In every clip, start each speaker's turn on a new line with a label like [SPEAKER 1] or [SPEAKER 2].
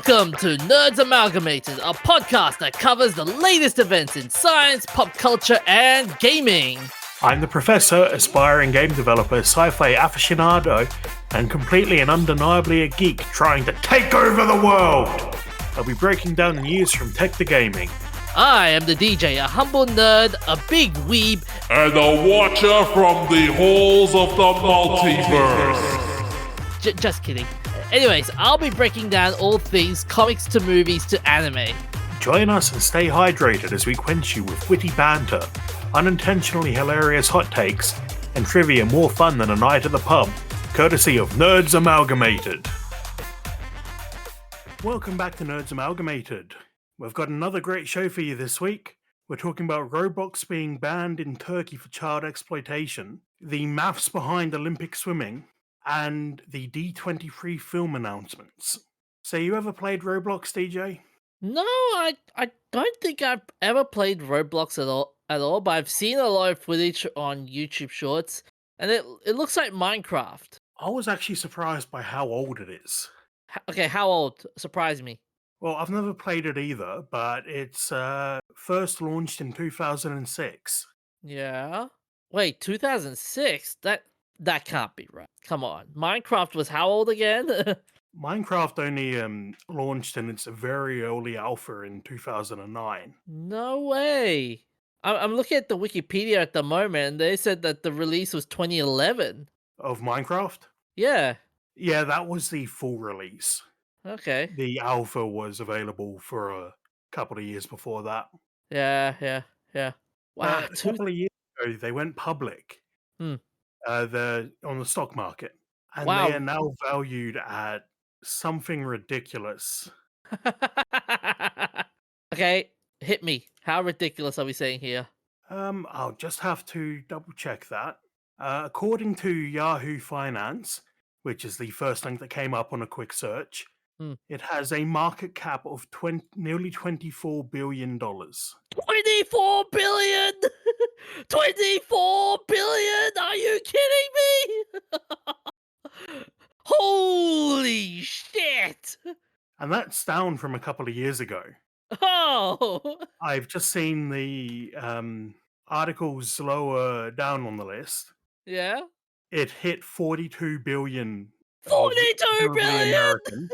[SPEAKER 1] Welcome to Nerds Amalgamated, a podcast that covers the latest events in science, pop culture, and gaming.
[SPEAKER 2] I'm the professor, aspiring game developer, sci-fi aficionado, and completely and undeniably a geek trying to take over the world. I'll be breaking down the news from tech to gaming.
[SPEAKER 1] I am the DJ, a humble nerd, a big weeb,
[SPEAKER 3] and a watcher from the halls of the multiverse.
[SPEAKER 1] Just kidding. Anyways, I'll be breaking down all things comics to movies to anime.
[SPEAKER 2] Join us and stay hydrated as we quench you with witty banter, unintentionally hilarious hot takes, and trivia more fun than a night at the pub, courtesy of Nerds Amalgamated. Welcome back to Nerds Amalgamated. We've got another great show for you this week. We're talking about Roblox being banned in Turkey for child exploitation, the maths behind Olympic swimming, and the D23 Film announcements. So you ever played Roblox, DJ?
[SPEAKER 1] No, I don't think I've ever played Roblox at all, but I've seen a lot of footage on YouTube Shorts, and it looks like Minecraft.
[SPEAKER 2] I was actually surprised by how old it is.
[SPEAKER 1] Okay, how old? Surprise me.
[SPEAKER 2] Well, I've never played it either, but it's first launched in 2006.
[SPEAKER 1] Yeah? Wait, 2006? That can't be right. Come on. Minecraft was how old again?
[SPEAKER 2] Minecraft only launched in its very early alpha in 2009.
[SPEAKER 1] No way. I'm looking at the Wikipedia at the moment, and they said that the release was 2011.
[SPEAKER 2] Of Minecraft?
[SPEAKER 1] Yeah.
[SPEAKER 2] Yeah, that was the full release.
[SPEAKER 1] Okay.
[SPEAKER 2] The alpha was available for a couple of years before that.
[SPEAKER 1] Yeah. Wow.
[SPEAKER 2] A couple of years ago, they went public. They're on the stock market. And they are now valued at something ridiculous.
[SPEAKER 1] Okay, hit me. How ridiculous are we saying here?
[SPEAKER 2] I'll just have to double check that. According to Yahoo Finance, which is the first link that came up on a quick search, it has a market cap of nearly $24 billion.
[SPEAKER 1] 24 billion! 24 billion! Are you kidding me? Holy shit!
[SPEAKER 2] And that's down from a couple of years ago.
[SPEAKER 1] Oh!
[SPEAKER 2] I've just seen the articles lower down on the list.
[SPEAKER 1] Yeah?
[SPEAKER 2] It hit 42 billion.
[SPEAKER 1] 42 billion!
[SPEAKER 2] American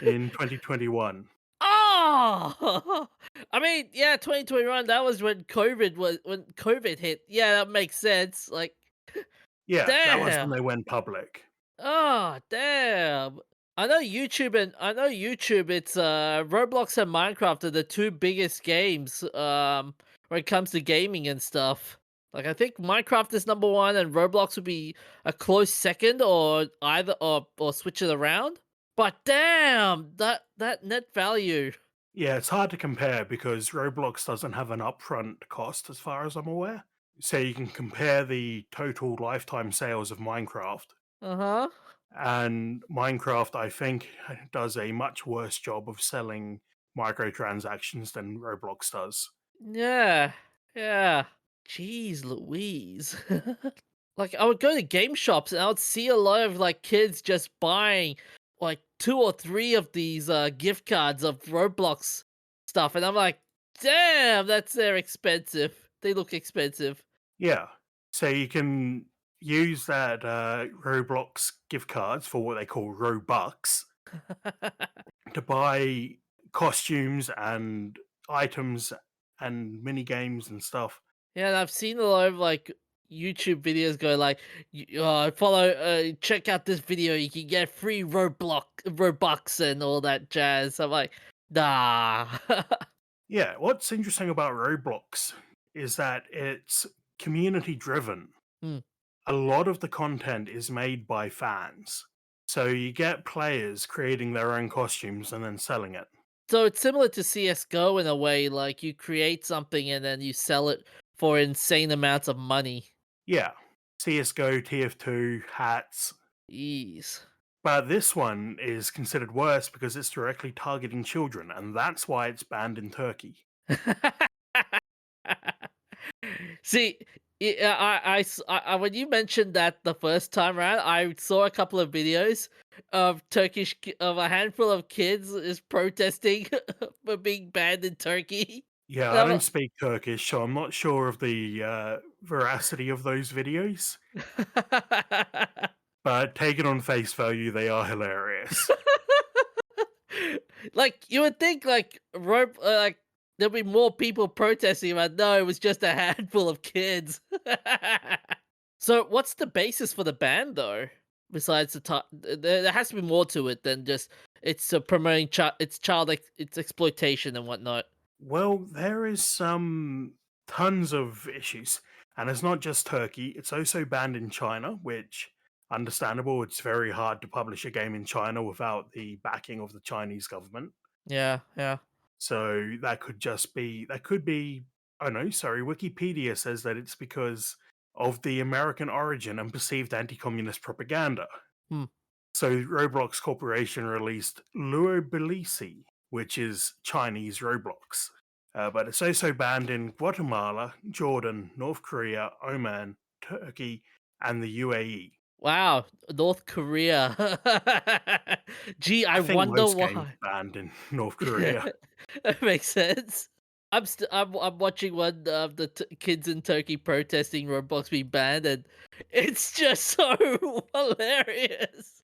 [SPEAKER 2] in 2021.
[SPEAKER 1] Oh! I mean, yeah, 2021, that was when COVID hit. Yeah, that makes sense. Like,
[SPEAKER 2] yeah,
[SPEAKER 1] damn.
[SPEAKER 2] That was when they went public.
[SPEAKER 1] Oh, damn. I know YouTube, it's Roblox and Minecraft are the two biggest games when it comes to gaming and stuff. Like, I think Minecraft is number one and Roblox would be a close second, or either or switch it around. But damn, that net value.
[SPEAKER 2] Yeah, it's hard to compare because Roblox doesn't have an upfront cost as far as I'm aware. So you can compare the total lifetime sales of Minecraft.
[SPEAKER 1] Uh-huh.
[SPEAKER 2] And Minecraft, I think, does a much worse job of selling microtransactions than Roblox does.
[SPEAKER 1] Yeah. Jeez Louise. Like, I would go to game shops and I would see a lot of, like, kids just buying, like, 2 or 3 of these gift cards of Roblox stuff. And I'm like, damn, they're expensive. They look expensive.
[SPEAKER 2] Yeah. So you can use that Roblox gift cards for what they call Robux to buy costumes and items and mini games and stuff.
[SPEAKER 1] Yeah, and I've seen a lot of, like, YouTube videos go like, check out this video, you can get free Robux and all that jazz. I'm like, nah.
[SPEAKER 2] Yeah, what's interesting about Roblox is that it's community driven. A lot of the content is made by fans. So you get players creating their own costumes and then selling it.
[SPEAKER 1] So it's similar to CSGO in a way, like you create something and then you sell it for insane amounts of money.
[SPEAKER 2] Yeah, CSGO, TF2, hats.
[SPEAKER 1] Jeez.
[SPEAKER 2] But this one is considered worse because it's directly targeting children, and that's why it's banned in Turkey.
[SPEAKER 1] See, Yeah, when you mentioned that the first time around, I saw a couple of videos of of a handful of kids is protesting for being banned in Turkey.
[SPEAKER 2] Yeah,
[SPEAKER 1] And
[SPEAKER 2] I don't speak Turkish, so I'm not sure of the veracity of those videos, but taken on face value, they are hilarious.
[SPEAKER 1] like you would think, like there'd be more people protesting, but no, it was just a handful of kids. So, what's the basis for the ban, though? Besides there has to be more to it than just it's promoting it's exploitation and whatnot.
[SPEAKER 2] Well, there is some tons of issues, and it's not just Turkey. It's also banned in China, which understandable. It's very hard to publish a game in China without the backing of the Chinese government.
[SPEAKER 1] Yeah, yeah.
[SPEAKER 2] So that could be. Oh no, sorry. Wikipedia says that it's because of the American origin and perceived anti-communist propaganda.
[SPEAKER 1] Hmm.
[SPEAKER 2] So Roblox Corporation released Luobilisi, which is Chinese Roblox. But it's also banned in Guatemala, Jordan, North Korea, Oman, Turkey, and the UAE.
[SPEAKER 1] Wow, North Korea. Gee, I
[SPEAKER 2] I think
[SPEAKER 1] wonder
[SPEAKER 2] most games
[SPEAKER 1] why.
[SPEAKER 2] banned in North
[SPEAKER 1] Yeah,
[SPEAKER 2] Korea.
[SPEAKER 1] that makes sense. I'm watching one of the kids in Turkey protesting Roblox being banned, and it's just so hilarious.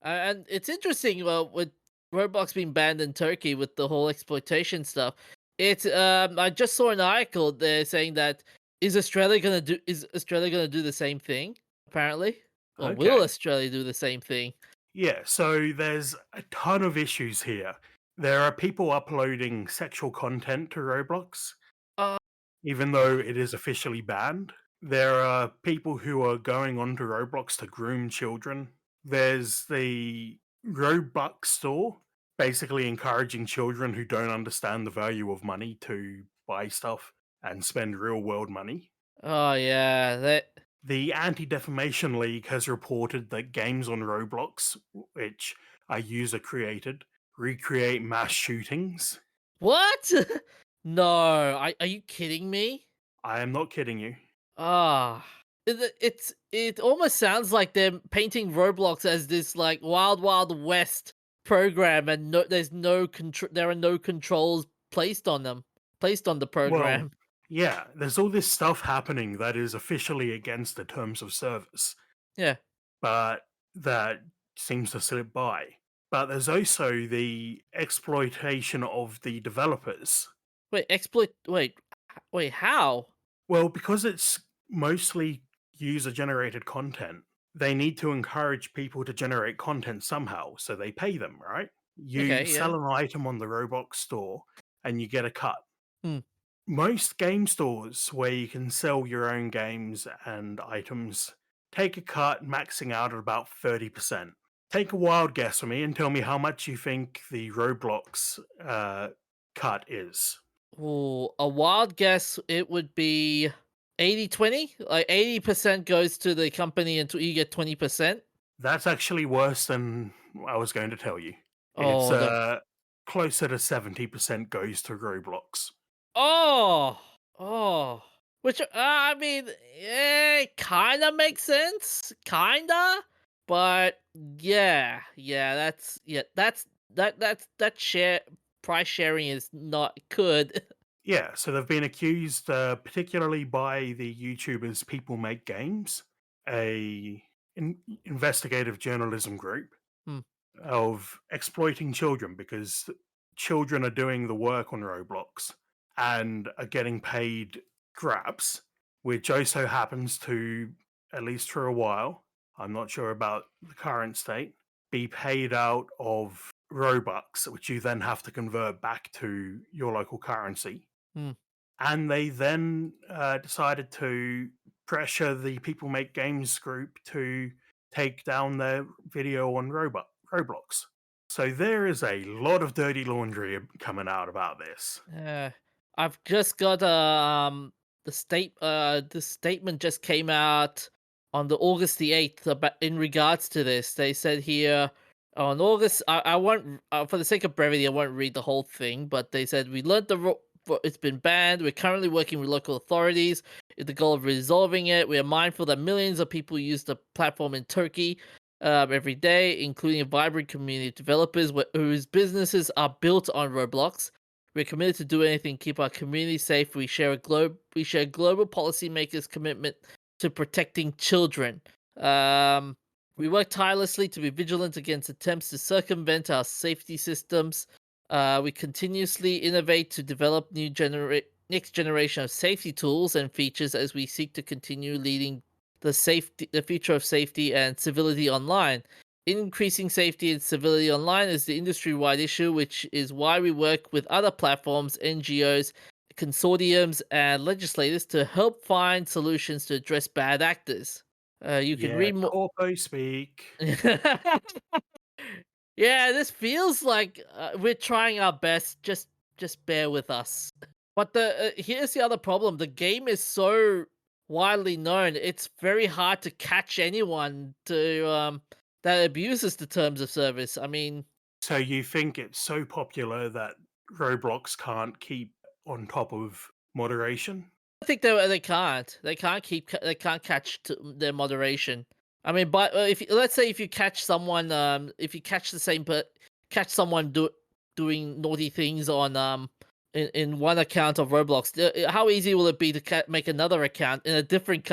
[SPEAKER 1] And it's interesting. Well, with Roblox being banned in Turkey with the whole exploitation stuff, it's I just saw an article there saying that is Australia gonna do the same thing? Apparently, or will
[SPEAKER 2] Okay.
[SPEAKER 1] Australia do the same thing?
[SPEAKER 2] Yeah, so there's a ton of issues here. There are people uploading sexual content to Roblox,
[SPEAKER 1] Uh,
[SPEAKER 2] even though it is officially banned. There are people who are going onto Roblox to groom children. There's the Robux store, basically encouraging children who don't understand the value of money to buy stuff and spend real world money.
[SPEAKER 1] oh yeah, that
[SPEAKER 2] The Anti Defamation League has reported that games on Roblox, which are user created, recreate mass shootings.
[SPEAKER 1] what? No, are you kidding me?
[SPEAKER 2] I am not kidding you.
[SPEAKER 1] Ah, it almost sounds like they're painting Roblox as this like wild wild west program, and there are no controls placed on the
[SPEAKER 2] Well,
[SPEAKER 1] program.
[SPEAKER 2] yeah, there's all this stuff happening that is officially against the terms of service,
[SPEAKER 1] Yeah.
[SPEAKER 2] but that seems to slip by. But there's also the exploitation of the developers.
[SPEAKER 1] Wait, exploit. Wait. How?
[SPEAKER 2] Well, because it's mostly user generated content, they need to encourage people to generate content somehow, so they pay them, right? You
[SPEAKER 1] Okay.
[SPEAKER 2] sell
[SPEAKER 1] Yeah.
[SPEAKER 2] an item on the Roblox store and you get a cut.
[SPEAKER 1] Hmm.
[SPEAKER 2] Most game stores where you can sell your own games and items take a cut, maxing out at about 30%. Take a wild guess for me and tell me how much you think the Roblox cut is.
[SPEAKER 1] Ooh, a wild guess. It would be 80-20. Like 80% goes to the company, and you get 20%.
[SPEAKER 2] That's actually worse than I was going to tell you. It's
[SPEAKER 1] Oh no.
[SPEAKER 2] closer to 70% goes to Roblox.
[SPEAKER 1] Oh, oh. Which I mean, it kind of makes sense, kinda, but that share price sharing is not good.
[SPEAKER 2] Yeah, so they've been accused, particularly by the YouTubers People Make Games, a investigative journalism group,
[SPEAKER 1] Hmm.
[SPEAKER 2] of exploiting children because children are doing the work on Roblox and are getting paid grabs, which also happens to, at least for a while, I'm not sure about the current state, be paid out of Robux, which you then have to convert back to your local currency.
[SPEAKER 1] Hmm.
[SPEAKER 2] And they then decided to pressure the People Make Games group to take down their video on Roblox. So there is a lot of dirty laundry coming out about this.
[SPEAKER 1] Uh, I've just got the statement just came out on the August the 8th about in regards to this. They said here on August I won't for the sake of brevity I won't read the whole thing, but they said we learned it's been banned. We're currently working with local authorities with the goal of resolving it. We are mindful that millions of people use the platform in Turkey every day, including a vibrant community of developers whose businesses are built on Roblox. We're committed to do anything to keep our community safe. We share global policymakers' commitment to protecting children. Um, we work tirelessly to be vigilant against attempts to circumvent our safety systems. We continuously innovate to develop next generation of safety tools and features as we seek to continue leading the future of safety and civility online. Increasing safety and civility online is the industry-wide issue, which is why we work with other platforms, NGOs, consortiums, and legislators to help find solutions to address bad actors. You can
[SPEAKER 2] Yeah,
[SPEAKER 1] read more.
[SPEAKER 2] corpo speak.
[SPEAKER 1] Yeah, this feels like we're trying our best. Just bear with us. But the here's the other problem: the game is so widely known. It's very hard to catch anyone that abuses the terms of service. I mean,
[SPEAKER 2] So you think it's so popular that Roblox can't keep on top of moderation?
[SPEAKER 1] I think they can't. They can't catch their moderation. I mean, but if let's say if you catch someone, if you catch the same catch someone doing naughty things on in one account of Roblox, how easy will it be to make another account in a different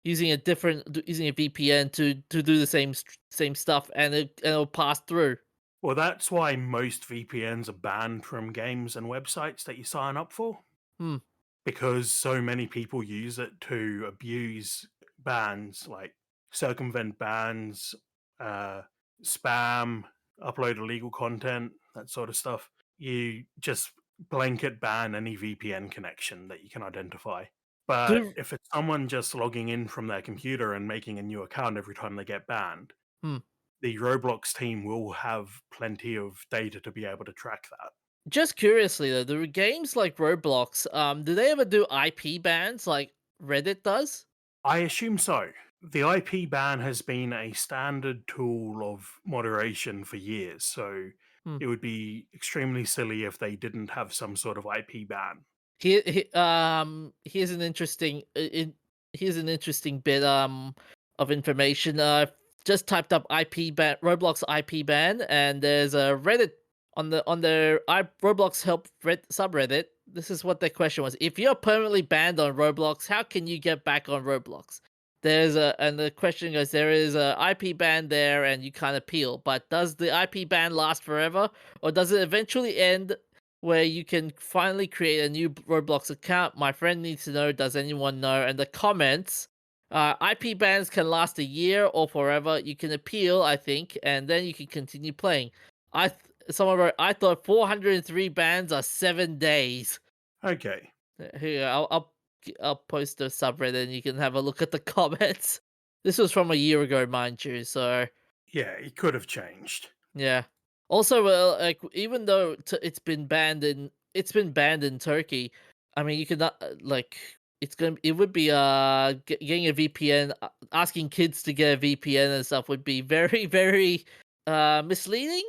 [SPEAKER 1] using a VPN to do the same stuff, and it'll pass through.
[SPEAKER 2] Well, that's why most VPNs are banned from games and websites that you sign up for,
[SPEAKER 1] Hmm.
[SPEAKER 2] because so many people use it to abuse bans, like circumvent bans, uh, spam, upload illegal content, that sort of stuff. You just blanket ban any VPN connection that you can identify. But
[SPEAKER 1] Do
[SPEAKER 2] if it's someone just logging in from their computer and making a new account every time they get banned,
[SPEAKER 1] hmm.
[SPEAKER 2] the Roblox team will have plenty of data to be able to track that.
[SPEAKER 1] Just curiously though, the games like Roblox, do they ever do IP bans like Reddit does?
[SPEAKER 2] I assume so. The IP ban has been a standard tool of moderation for years, so
[SPEAKER 1] Hmm.
[SPEAKER 2] it would be extremely silly if they didn't have some sort of IP ban.
[SPEAKER 1] Here's an interesting here's an interesting bit of information. Just typed up IP ban Roblox IP ban, and there's a Reddit on their Roblox help subreddit. This is what their question was: if you're permanently banned on Roblox, how can you get back on Roblox? And the question goes: there is a IP ban there, and you can't appeal. But does the IP ban last forever, or does it eventually end where you can finally create a new Roblox account? My friend needs to know. Does anyone know? And the comments: IP bans can last a year or forever. You can appeal, I think, and then you can continue playing. Someone wrote, I thought 403 bans are 7 days.
[SPEAKER 2] Okay.
[SPEAKER 1] Here, I'll post the subreddit and you can have a look at the comments. This was from a year ago, mind you. So
[SPEAKER 2] Yeah, it could have changed.
[SPEAKER 1] yeah. Also, like even though it's been banned in Turkey. I mean, you could not like it would be getting a VPN, asking kids to get a VPN and stuff would be very very misleading.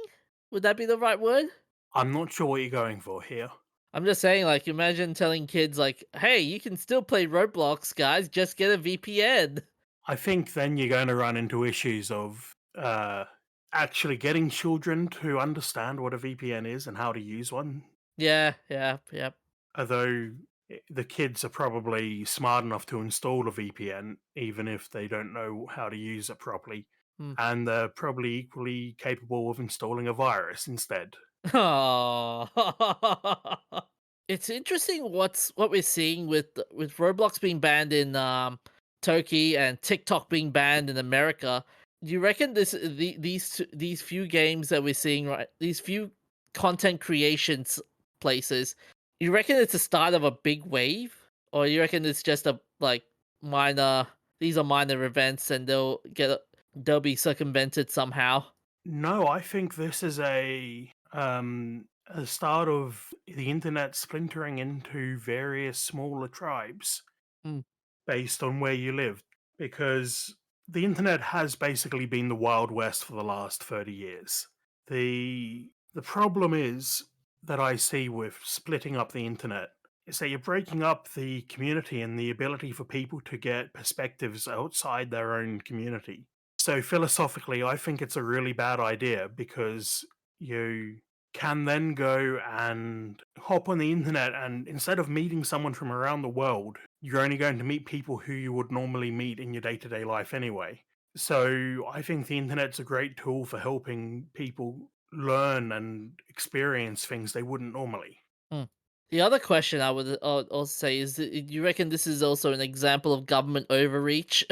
[SPEAKER 1] Would that be the right word?
[SPEAKER 2] I'm not sure what you're going for here.
[SPEAKER 1] I'm just saying, like, imagine telling kids like, "Hey, you can still play Roblox, guys. Just get a VPN."
[SPEAKER 2] I think then you're going to run into issues of actually getting children to understand what a VPN is and how to use one.
[SPEAKER 1] Yeah, yeah, yeah.
[SPEAKER 2] Although the kids are probably smart enough to install a VPN, even if they don't know how to use it properly.
[SPEAKER 1] Hmm.
[SPEAKER 2] And they're probably equally capable of installing a virus instead.
[SPEAKER 1] Oh, it's interesting what we're seeing with Roblox being banned in Turkey and TikTok being banned in America. Do you reckon these few games that we're seeing, right? These few content creations places. You reckon it's the start of a big wave, or you reckon it's just a like minor? These are minor events, and they'll be circumvented somehow.
[SPEAKER 2] No, I think this is a start of the internet splintering into various smaller tribes
[SPEAKER 1] Hmm.
[SPEAKER 2] based on where you live, because the internet has basically been the Wild West for the last 30 years. The problem is that I see with splitting up the internet is that you're breaking up the community and the ability for people to get perspectives outside their own community. So philosophically, I think it's a really bad idea because you can then go and hop on the internet, and instead of meeting someone from around the world, you're only going to meet people who you would normally meet in your day-to-day life anyway. So I think the internet's a great tool for helping people learn and experience things they wouldn't normally.
[SPEAKER 1] Hmm. The other question I would also say is, do you reckon this is also an example of government overreach?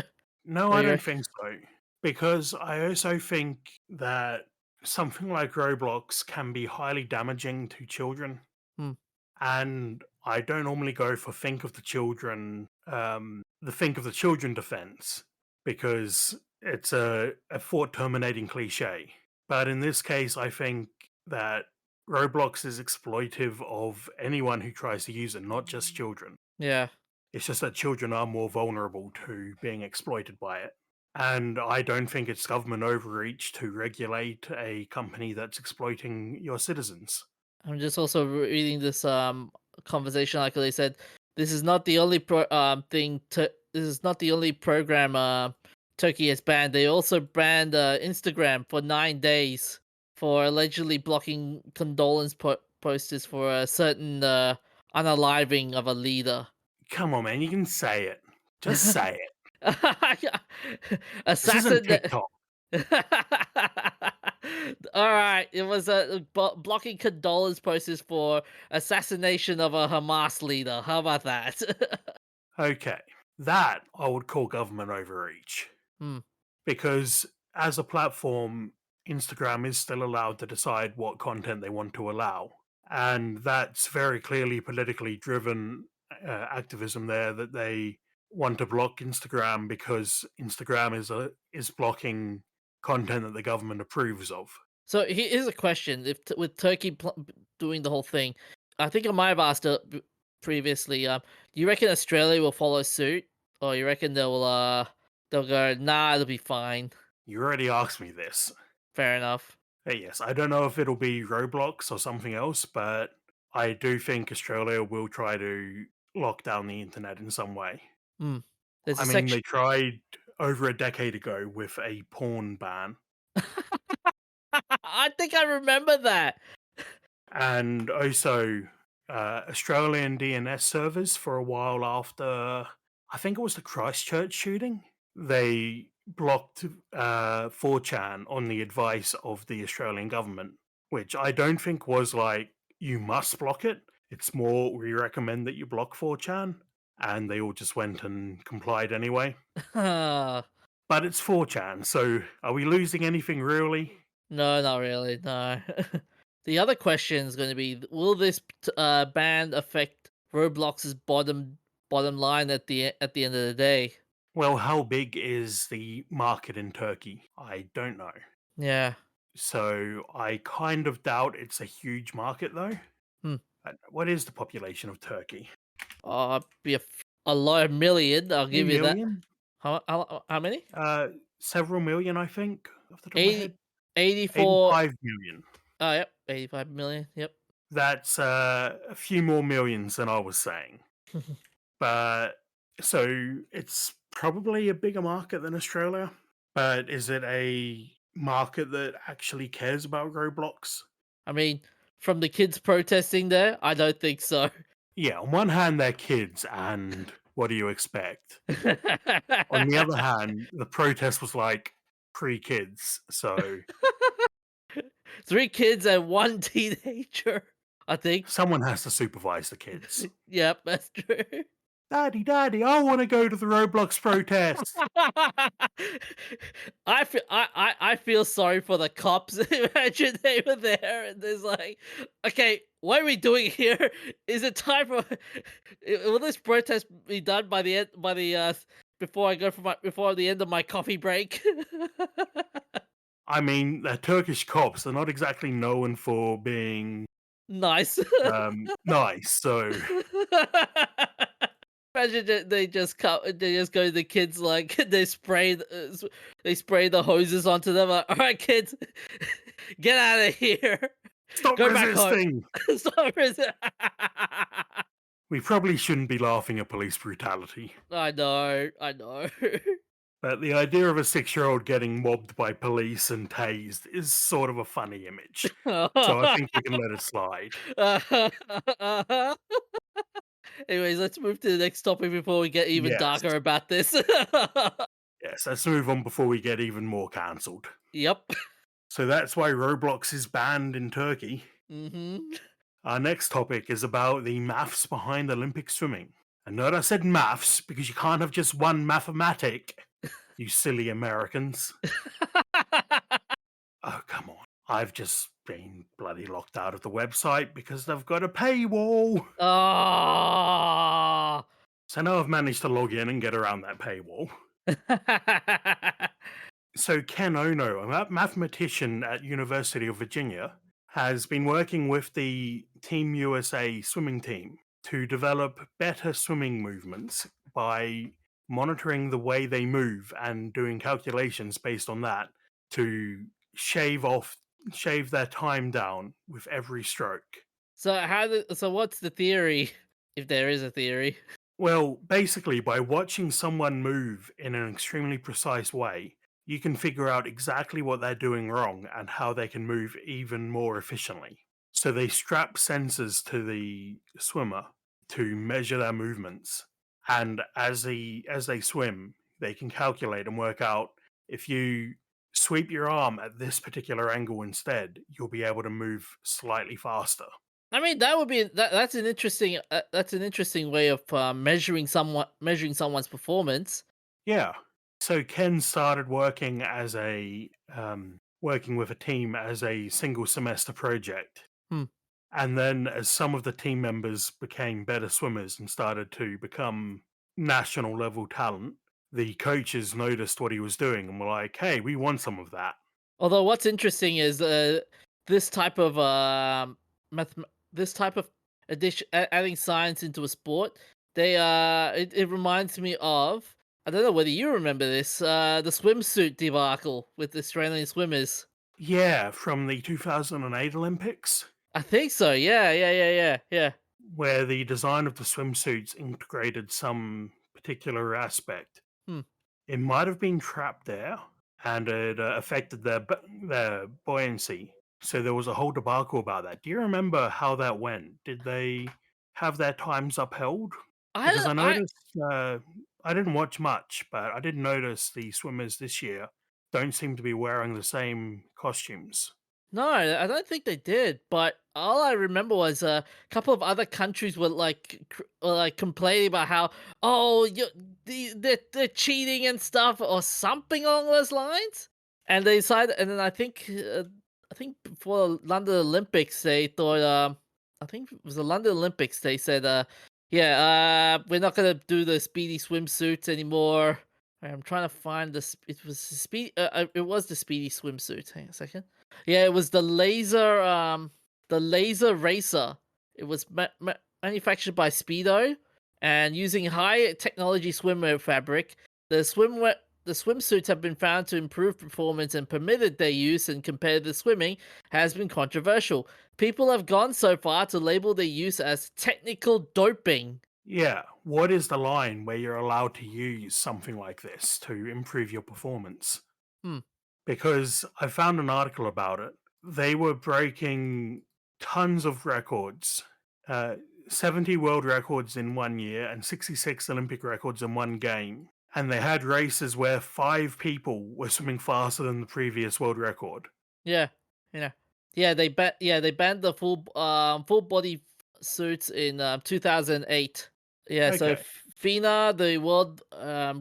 [SPEAKER 2] No,
[SPEAKER 1] Or
[SPEAKER 2] I
[SPEAKER 1] you
[SPEAKER 2] don't
[SPEAKER 1] reckon?
[SPEAKER 2] think so. Because I also think that something like Roblox can be highly damaging to children.
[SPEAKER 1] Hmm.
[SPEAKER 2] And I don't normally go for the think of the children defense, because it's a thought terminating cliche. But in this case, I think that Roblox is exploitive of anyone who tries to use it, not just children.
[SPEAKER 1] Yeah.
[SPEAKER 2] It's just that children are more vulnerable to being exploited by it. And I don't think it's government overreach to regulate a company that's exploiting your citizens.
[SPEAKER 1] I'm just also reading this conversation article. They said this is not the only this is not the only program Turkey has banned. They also banned Instagram for 9 days for allegedly blocking condolence posters for a certain unaliving of a leader.
[SPEAKER 2] Come on, man, you can say it. Just say it. This isn't
[SPEAKER 1] Assassin.
[SPEAKER 2] TikTok.
[SPEAKER 1] All right, it was blocking condolence posters for assassination of a Hamas leader. How about that?
[SPEAKER 2] Okay. That I would call government overreach.
[SPEAKER 1] Hmm.
[SPEAKER 2] Because as a platform, Instagram is still allowed to decide what content they want to allow. And that's very clearly politically driven activism there, that they want to block Instagram because Instagram is blocking content that the government approves of.
[SPEAKER 1] So here's a question: If with Turkey doing the whole thing, I think I might have asked it previously. Do you reckon Australia will follow suit, or you reckon they'll go, nah, it'll be fine.
[SPEAKER 2] You already asked me this.
[SPEAKER 1] Fair enough.
[SPEAKER 2] Yes, I don't know if it'll be Roblox or something else, but I do think Australia will try to lock down the internet in some way.
[SPEAKER 1] Hmm. There's
[SPEAKER 2] I
[SPEAKER 1] a
[SPEAKER 2] mean,
[SPEAKER 1] section.
[SPEAKER 2] they tried over a decade ago with a porn ban,
[SPEAKER 1] I think I remember that.
[SPEAKER 2] and also Australian DNS servers for a while after, I think it was the Christchurch shooting. They blocked 4chan on the advice of the Australian government, which I don't think was like, you must block it. It's more, we recommend that you block 4chan. And they all just went and complied anyway. But it's 4chan, so are we losing anything really?
[SPEAKER 1] No, not really. No. The other question is going to be: will this ban affect Roblox's bottom line at the end of the day?
[SPEAKER 2] Well, how big is the market in Turkey? I don't know.
[SPEAKER 1] Yeah.
[SPEAKER 2] So I kind of doubt it's a huge market though.
[SPEAKER 1] Hmm.
[SPEAKER 2] What is the population of Turkey?
[SPEAKER 1] Be a lot of million. I'll
[SPEAKER 2] Few
[SPEAKER 1] give you that.
[SPEAKER 2] million?
[SPEAKER 1] How many?
[SPEAKER 2] Several million, I think, off the top of my
[SPEAKER 1] 80,
[SPEAKER 2] head.
[SPEAKER 1] 84.
[SPEAKER 2] 85 million.
[SPEAKER 1] Oh, yep. 85 million. Yep.
[SPEAKER 2] That's a few more millions than I was saying. But so it's probably a bigger market than Australia. But is it a market that actually cares about Roblox?
[SPEAKER 1] I mean, from the kids protesting there, I don't think so.
[SPEAKER 2] Yeah, on one hand, they're kids, and what do you expect? On the other hand, the protest was like pre kids, so
[SPEAKER 1] 3 kids and 1 teenager. I think.
[SPEAKER 2] someone has to supervise the kids.
[SPEAKER 1] Yep, that's true.
[SPEAKER 2] Daddy, Daddy, I want to go to the Roblox protest.
[SPEAKER 1] I feel sorry for the cops. Imagine they were there and there's like, okay, what are we doing here? Is it time for? Will this protest be done by the end? By the before I go for my before the end of my coffee break?
[SPEAKER 2] I mean, they're Turkish cops. They're not exactly known for being
[SPEAKER 1] Nice.
[SPEAKER 2] nice, so
[SPEAKER 1] Imagine they just go to the kids like they spray the hoses onto them. Like, all right, kids, get out of here.
[SPEAKER 2] stop
[SPEAKER 1] Go back home.
[SPEAKER 2] resisting.
[SPEAKER 1] Stop resisting.
[SPEAKER 2] We probably shouldn't be laughing at police brutality,
[SPEAKER 1] I know, I know.
[SPEAKER 2] but the idea of a 6-year-old getting mobbed by police and tased is sort of a funny image. So I think we can let it slide.
[SPEAKER 1] Anyways, let's move to the next topic before we get even
[SPEAKER 2] Yes.
[SPEAKER 1] darker about this.
[SPEAKER 2] Yes, let's move on before we get even more cancelled.
[SPEAKER 1] Yep.
[SPEAKER 2] So that's why Roblox is banned in Turkey.
[SPEAKER 1] Mhm.
[SPEAKER 2] Our next topic is about the maths behind Olympic swimming. And note I said maths because you can't have just one mathematic, you silly Americans. Oh, come on. I've just been bloody locked out of the website because they've got a paywall.
[SPEAKER 1] Ah.
[SPEAKER 2] So now I've managed to log in and get around that paywall. So Ken Ono, a mathematician at University of Virginia, has been working with the Team USA swimming team to develop better swimming movements by monitoring the way they move and doing calculations based on that to shave their time down with every stroke.
[SPEAKER 1] So what's the theory, if there is a theory?
[SPEAKER 2] Well, basically, by watching someone move in an extremely precise way, you can figure out exactly what they're doing wrong and how they can move even more efficiently. So they strap sensors to the swimmer to measure their movements, and as they swim, they can calculate and work out if you sweep your arm at this particular angle instead, you'll be able to move slightly faster.
[SPEAKER 1] I mean, that would be that's an interesting way of measuring someone's performance.
[SPEAKER 2] Yeah. So Ken started working with a team as a single semester project.
[SPEAKER 1] Hmm.
[SPEAKER 2] And then as some of the team members became better swimmers and started to become national level talent, the coaches noticed what he was doing and were like, "Hey, we want some of that."
[SPEAKER 1] Although what's interesting is this type of math this type of adding science into a sport. It reminds me of, I don't know whether you remember this, the swimsuit debacle with Australian swimmers.
[SPEAKER 2] Yeah, from the 2008 Olympics,
[SPEAKER 1] I think so. Yeah, yeah, yeah, yeah, yeah.
[SPEAKER 2] where the design of the swimsuits integrated some particular aspect.
[SPEAKER 1] Hmm.
[SPEAKER 2] It might have been trapped there, and it affected their buoyancy. So there was a whole debacle about that. Do you remember how that went? Did they have their times upheld? Because
[SPEAKER 1] I
[SPEAKER 2] I didn't watch much, but I did notice the swimmers this year don't seem to be wearing the same costumes.
[SPEAKER 1] No, I don't think they did. But all I remember was a couple of other countries were like complaining about how, oh, they're cheating and stuff or something along those lines. And they decided, and then I think before London Olympics they thought, I think it was the London Olympics, they said, yeah, we're not gonna do the speedy swimsuits anymore. I'm trying to find this. It was it was the speedy swimsuit. Hang on a second. Yeah, it was the laser racer. It was manufactured by Speedo and using high technology swimwear fabric. The swimsuits have been found to improve performance and permitted their use in competitive swimming has been controversial. People have gone so far to label their use as technical doping.
[SPEAKER 2] Yeah, what is the line where you're allowed to use something like this to improve your performance?
[SPEAKER 1] Hmm.
[SPEAKER 2] Because I found an article about it. They were breaking tons of records, uh, 70 world records in 1 year and 66 Olympic records in one game. And they had races where 5 people were swimming faster than the previous world record.
[SPEAKER 1] Yeah, yeah, yeah. They banned the full body suits in 2008. Yeah, so
[SPEAKER 2] Okay.
[SPEAKER 1] FINA, the world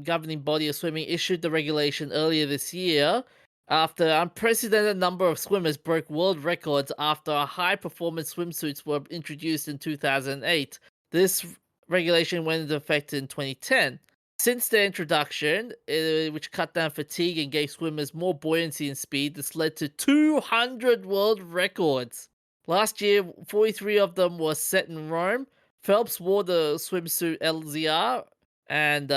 [SPEAKER 1] governing body of swimming, issued the regulation earlier this year after unprecedented number of swimmers broke world records after high performance swimsuits were introduced in 2008. This regulation went into effect in 2010. Since their introduction, which cut down fatigue and gave swimmers more buoyancy and speed, this led to 200 world records. Last year, 43 of them were set in Rome. Phelps wore the swimsuit LZR, and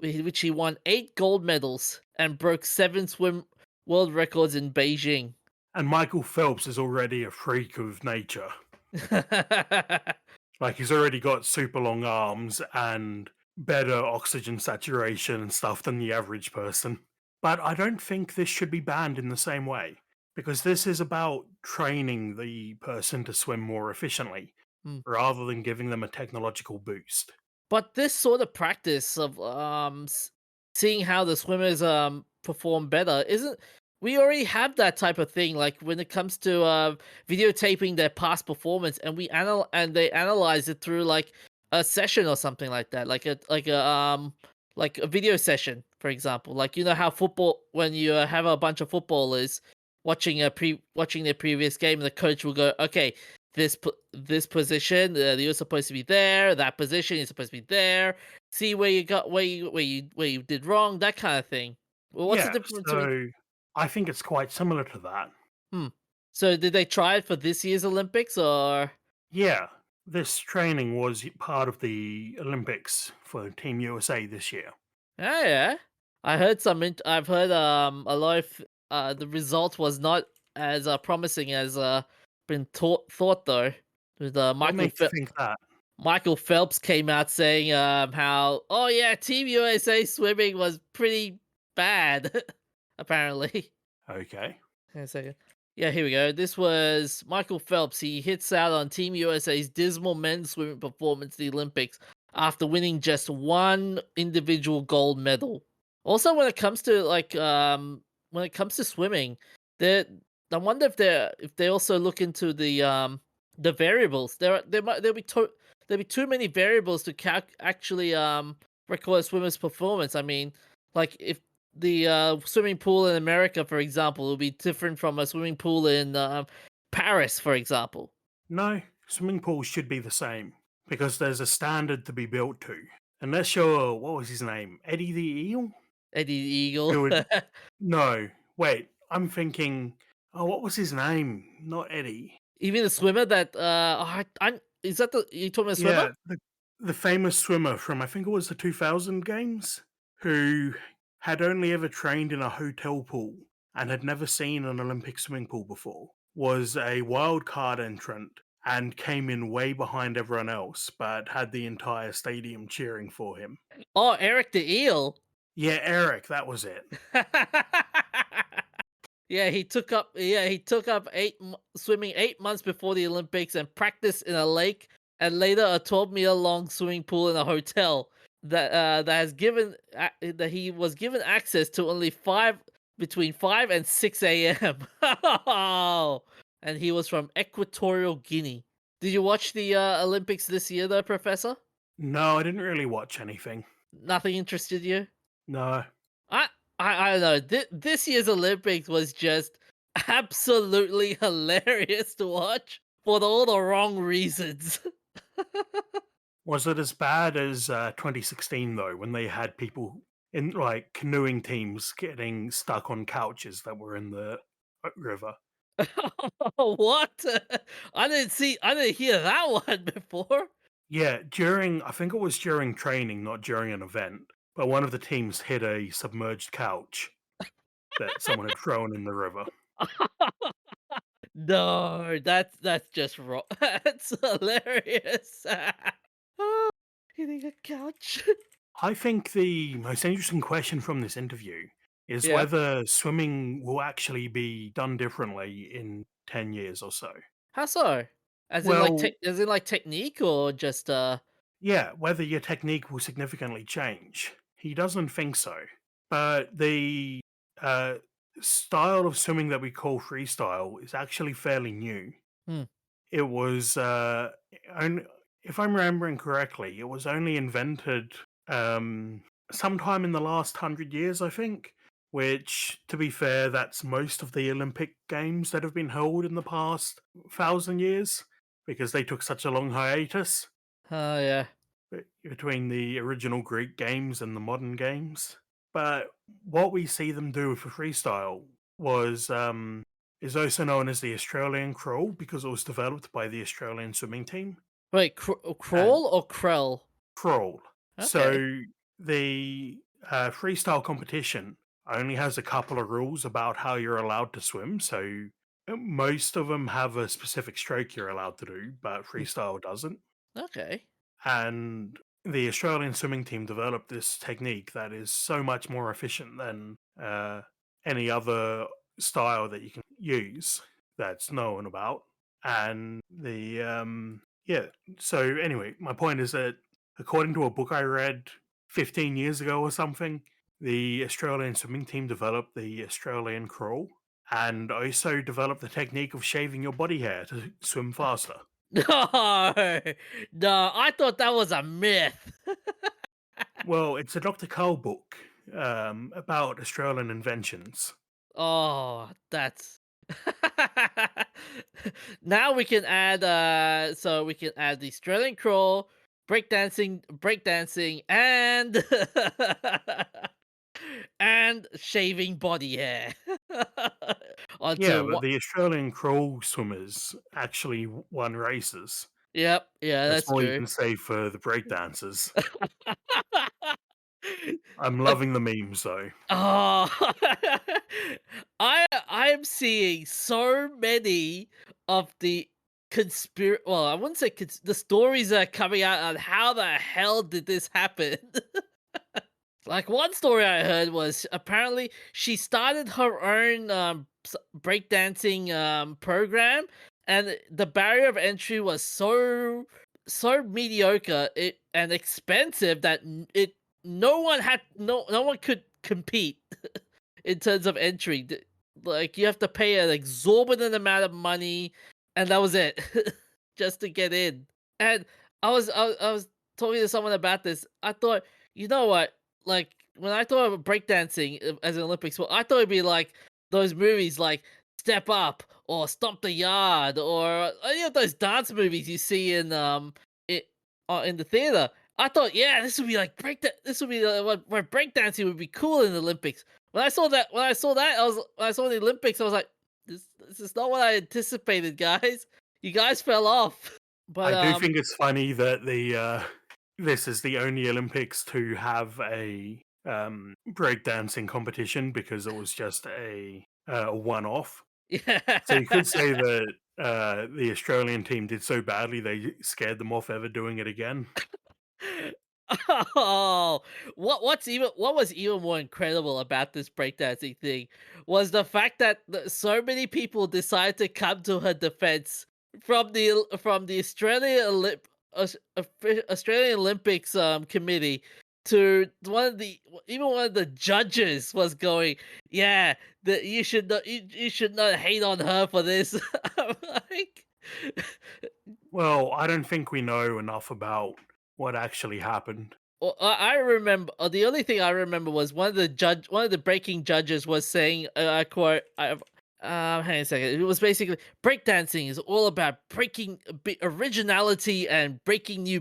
[SPEAKER 1] which he won 8 gold medals and broke 7 swim world records in Beijing.
[SPEAKER 2] And Michael Phelps is already a freak of nature. Like he's already got super long arms and better oxygen saturation and stuff than the average person. But I don't think this should be banned in the same way because this is about training the person to swim more efficiently
[SPEAKER 1] Hmm.
[SPEAKER 2] rather than giving them a technological boost.
[SPEAKER 1] But this sort of practice of seeing how the swimmers perform better isn't, we already have that type of thing, like when it comes to videotaping their past performance, and they analyze it through like a session or something like that, like a video session, for example. Like, you know how football, when you have a bunch of footballers watching their previous game, the coach will go, okay, this position, you're supposed to be there. That position, you're supposed to be there. See where you got where you did wrong. That kind of thing. Well, what's the
[SPEAKER 2] Yeah,
[SPEAKER 1] difference between?
[SPEAKER 2] so I think it's quite similar to that.
[SPEAKER 1] Hmm. So did they try it for this year's Olympics or?
[SPEAKER 2] Yeah, this training was part of the Olympics for Team USA this year.
[SPEAKER 1] Yeah, yeah. I've heard a lot of the result was not as promising as been thought though. With
[SPEAKER 2] What makes you think that?
[SPEAKER 1] Michael Phelps came out saying how, oh yeah, Team USA swimming was pretty bad, apparently.
[SPEAKER 2] Okay.
[SPEAKER 1] Hang on a second. Yeah, here we go. This was Michael Phelps. He hits out on Team USA's dismal men's swimming performance at the Olympics after winning just one individual gold medal. Also, when it comes to swimming, they I wonder if they also look into the variables. There'll be too many variables to actually record a swimmer's performance. I mean, like if the swimming pool in America, for example, will be different from a swimming pool in Paris, for example.
[SPEAKER 2] No, swimming pools should be the same because there's a standard to be built to. Unless you're, what was his name? Eddie the Eel?
[SPEAKER 1] Eddie the Eagle.
[SPEAKER 2] Who would, no, wait, I'm thinking, oh, what was his name? Not Eddie.
[SPEAKER 1] Even the swimmer that is that the you talking about swimmer?
[SPEAKER 2] Yeah, the famous swimmer from, I think it was the 2000 games, who had only ever trained in a hotel pool and had never seen an Olympic swimming pool before, was a wild card entrant and came in way behind everyone else, but had the entire stadium cheering for him.
[SPEAKER 1] Oh, Eric the Eel.
[SPEAKER 2] Yeah, Eric, that was it.
[SPEAKER 1] He took up swimming 8 months before the Olympics and practiced in a lake and later a 12-meter long swimming pool in a hotel that he was given access to only 5 and 6 a.m. And he was from Equatorial Guinea. Did you watch the Olympics this year, though, Professor?
[SPEAKER 2] No, I didn't really watch anything.
[SPEAKER 1] Nothing interested you?
[SPEAKER 2] No.
[SPEAKER 1] I I don't know. This year's Olympics was just absolutely hilarious to watch for all the wrong reasons.
[SPEAKER 2] Was it as bad as 2016, though, when they had people in like canoeing teams getting stuck on couches that were in the river?
[SPEAKER 1] What? I didn't hear that one before.
[SPEAKER 2] Yeah, during, I think it was during training, not during an event, but one of the teams hit a submerged couch that someone had thrown in the river.
[SPEAKER 1] No, that's just wrong. That's hilarious. Hitting a couch.
[SPEAKER 2] I think the most interesting question from this interview is
[SPEAKER 1] Yeah.
[SPEAKER 2] whether swimming will actually be done differently in 10 years or so.
[SPEAKER 1] How so?
[SPEAKER 2] Well,
[SPEAKER 1] As in like technique or just
[SPEAKER 2] yeah, whether your technique will significantly change. He doesn't think so. But the uh, style of swimming that we call freestyle is actually fairly new.
[SPEAKER 1] hmm.
[SPEAKER 2] It was, if I'm remembering correctly, it was only invented um, sometime in the last 100 years, I think. Which, to be fair, that's most of the Olympic Games that have been held in the past 1,000 years because they took such a long hiatus
[SPEAKER 1] Oh yeah.
[SPEAKER 2] between the original Greek games and the modern games. But what we see them do for freestyle was is also known as the Australian crawl because it was developed by the Australian swimming team
[SPEAKER 1] Wait,
[SPEAKER 2] and
[SPEAKER 1] crawl or krell?
[SPEAKER 2] crawl.
[SPEAKER 1] Okay.
[SPEAKER 2] So the freestyle competition only has a couple of rules about how you're allowed to swim. So most of them have a specific stroke you're allowed to do, but freestyle doesn't.
[SPEAKER 1] Okay.
[SPEAKER 2] And the Australian swimming team developed this technique that is so much more efficient than any other style that you can use that's known about. And yeah, so anyway, my point is that according to a book I read 15 years ago or something, the Australian swimming team developed the Australian crawl and also developed the technique of shaving your body hair to swim faster.
[SPEAKER 1] No, no, I thought that was a myth.
[SPEAKER 2] Well, it's a Dr. Carl book about Australian inventions.
[SPEAKER 1] Oh, that's now we can add so we can add the Australian crawl, breakdancing, and and shaving body hair
[SPEAKER 2] Yeah,
[SPEAKER 1] onto
[SPEAKER 2] but
[SPEAKER 1] what.
[SPEAKER 2] the Australian crawl swimmers actually won races.
[SPEAKER 1] Yep, yeah,
[SPEAKER 2] That's
[SPEAKER 1] that's
[SPEAKER 2] all you
[SPEAKER 1] true.
[SPEAKER 2] can say for the breakdancers. I'm
[SPEAKER 1] Uh,
[SPEAKER 2] loving the memes though.
[SPEAKER 1] oh, I am seeing so many of the well, I wouldn't say the stories that are coming out on how the hell did this happen. Like one story I heard was apparently she started her own breakdancing program, and the barrier of entry was so mediocre and expensive that no one could compete in terms of entry. Like you have to pay an exorbitant amount of money, and that was it, just to get in. And I was talking to someone about this. I thought, you know what? Like when I thought of breakdancing as an Olympic sport, I thought it'd be like those movies like Step Up or Stomp the Yard or any of those dance movies you see it in the theater. I thought, yeah, this would be like This would be where breakdancing would be cool in the Olympics. When I saw the Olympics, I was like, this is not what I anticipated, guys. You guys fell off. But
[SPEAKER 2] I do think it's funny that the this is the only Olympics to have a breakdancing competition because it was just a one-off. So you could say
[SPEAKER 1] yeah.
[SPEAKER 2] that the Australian team did so badly they scared them off ever doing it again.
[SPEAKER 1] Oh, what was even more incredible about this breakdancing thing was the fact that so many people decided to come to her defense from the Australian Olympics committee to one of the judges was going, yeah, you should not hate on her for this. I'm like,
[SPEAKER 2] Well, I don't think we know enough about what actually happened.
[SPEAKER 1] well, I remember the only thing I remember was one of the breaking judges was saying, I quote, hang on a second. It was basically breakdancing is all about breaking originality and breaking new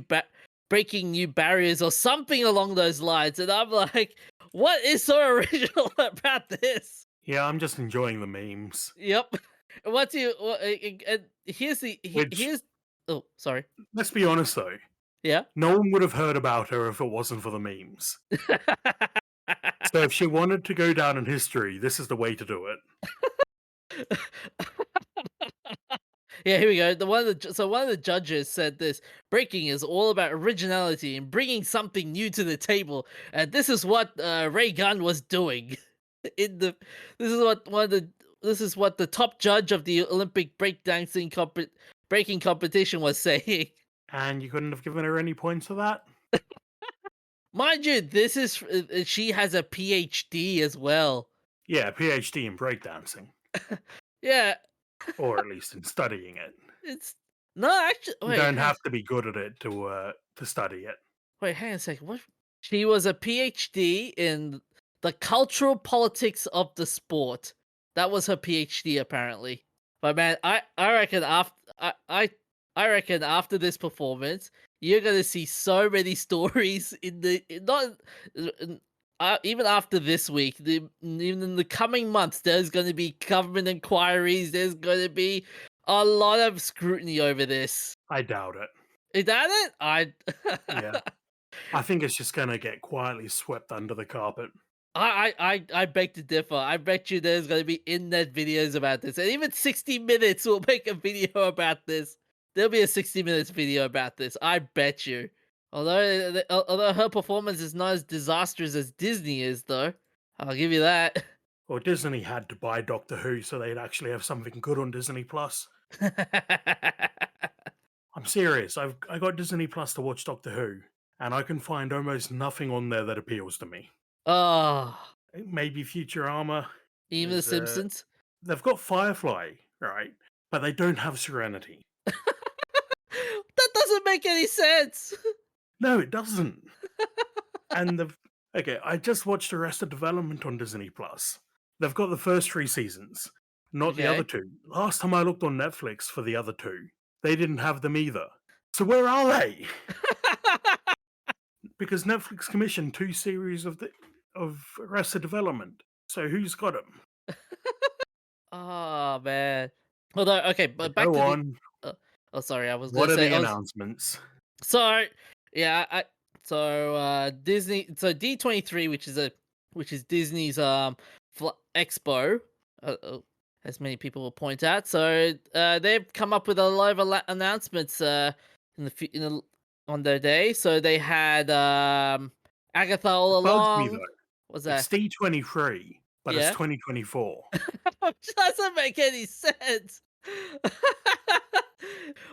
[SPEAKER 1] barriers or something along those lines. And I'm like, what is so original about this?
[SPEAKER 2] Yeah, I'm just enjoying the memes.
[SPEAKER 1] Yep. And
[SPEAKER 2] Which,
[SPEAKER 1] here's oh, sorry.
[SPEAKER 2] let's be honest though,
[SPEAKER 1] Yeah.
[SPEAKER 2] no one would have heard about her if it wasn't for the memes. So if she wanted to go down in history, this is the way to do it.
[SPEAKER 1] Yeah, here we go. One of the judges said this: breaking is all about originality and bringing something new to the table, and this is what Ray Gunn was doing. In the this is what one of the this is what the top judge of the Olympic breaking competition was saying.
[SPEAKER 2] And you couldn't have given her any points for that?
[SPEAKER 1] Mind you, this is she has a PhD as well.
[SPEAKER 2] Yeah, PhD in breakdancing,
[SPEAKER 1] Yeah,
[SPEAKER 2] or at least in studying it.
[SPEAKER 1] it's no actually.
[SPEAKER 2] You don't have to be good at it to study it.
[SPEAKER 1] Wait, hang on a second. What? She was a PhD in the cultural politics of the sport. That was her PhD, apparently. But man, I reckon I reckon after this performance, you're gonna see so many stories not even after this week. Even in the coming months, there's gonna be government inquiries. There's gonna be a lot of scrutiny over this.
[SPEAKER 2] I doubt it.
[SPEAKER 1] Is that it?
[SPEAKER 2] Yeah. I think it's just gonna get quietly swept under the carpet.
[SPEAKER 1] I beg to differ. I bet you there's gonna be in-net videos about this, and even 60 Minutes will make a video about this. There'll be a 60 minutes video about this. I bet you. Although her performance is not as disastrous as Disney is, though, I'll give you that.
[SPEAKER 2] Well, Disney had to buy Doctor Who so they'd actually have something good on Disney Plus. I'm serious. I got Disney Plus to watch Doctor Who, and I can find almost nothing on there that appeals to me.
[SPEAKER 1] Oh,
[SPEAKER 2] Maybe Futurama.
[SPEAKER 1] even The
[SPEAKER 2] There's
[SPEAKER 1] Simpsons.
[SPEAKER 2] they've got Firefly, right? But they don't have Serenity.
[SPEAKER 1] That doesn't make any sense.
[SPEAKER 2] No, it doesn't. And I just watched Arrested Development on Disney Plus. They've got the first 3 seasons, not the other
[SPEAKER 1] Okay.
[SPEAKER 2] two. Last time I looked on Netflix for the other two, they didn't have them either. So where are they? Because Netflix commissioned 2 series of Arrested Development. So who's got them?
[SPEAKER 1] Oh man. Although, okay,
[SPEAKER 2] But
[SPEAKER 1] but back
[SPEAKER 2] go
[SPEAKER 1] to the.
[SPEAKER 2] on.
[SPEAKER 1] Uh, oh, sorry. I was gonna
[SPEAKER 2] What are
[SPEAKER 1] say.
[SPEAKER 2] the
[SPEAKER 1] I was
[SPEAKER 2] announcements?
[SPEAKER 1] so. Yeah. Disney. So D23, which is Disney's expo. As many people will point out. So they've come up with a lot of announcements in the on their day. So they had Agatha
[SPEAKER 2] It
[SPEAKER 1] all
[SPEAKER 2] bugs me
[SPEAKER 1] along.
[SPEAKER 2] though.
[SPEAKER 1] What's
[SPEAKER 2] It's
[SPEAKER 1] that?
[SPEAKER 2] D23, but it's
[SPEAKER 1] Yeah.
[SPEAKER 2] 2024.
[SPEAKER 1] Doesn't make any sense.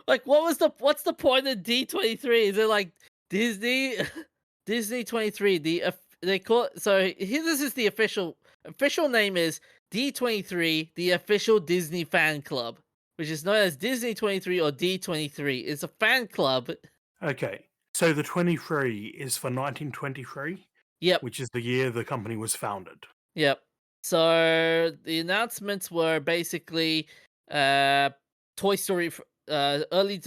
[SPEAKER 1] Like, what's the point of D23? Is it like Disney Disney 23? They call here. This is the official name is D23, the official Disney fan club, which is known as Disney 23 or D23. It's a fan club.
[SPEAKER 2] Okay, so the 23 is for 1923,
[SPEAKER 1] Yep.
[SPEAKER 2] which is the year the company was founded.
[SPEAKER 1] Yep. So the announcements were basically uh Toy Story early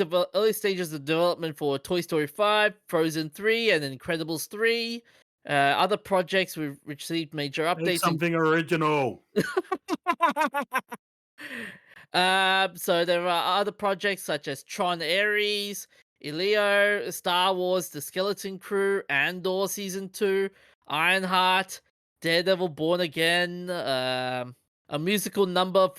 [SPEAKER 1] stages of development for Toy Story 5, Frozen 3 and Incredibles 3. Other projects we've received major
[SPEAKER 2] Make
[SPEAKER 1] updates in.
[SPEAKER 2] something original.
[SPEAKER 1] So there are other projects such as Tron Ares, Elio, Star Wars, The Skeleton Crew, Andor Season 2, Ironheart, Daredevil Born Again, a musical number,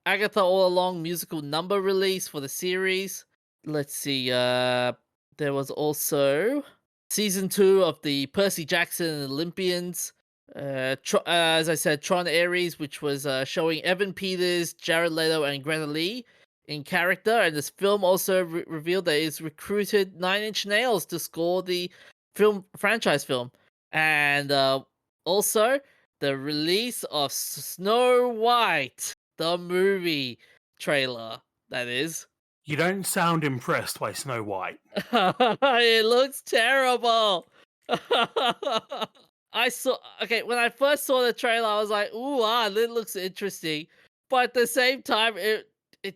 [SPEAKER 1] Agatha All Along musical number release for the series. Let's see, there was also Season 2 of the Percy Jackson and Olympians, as I said, Tron Ares, which was showing Evan Peters, Jared Leto, and Greta Lee in character. And this film also revealed that it's recruited Nine Inch Nails to score the franchise film. And also the release of Snow White, the movie trailer, that is.
[SPEAKER 2] You don't sound impressed by Snow White.
[SPEAKER 1] It looks terrible. When I first saw the trailer, I was like, "Ooh, that looks interesting," but at the same time, it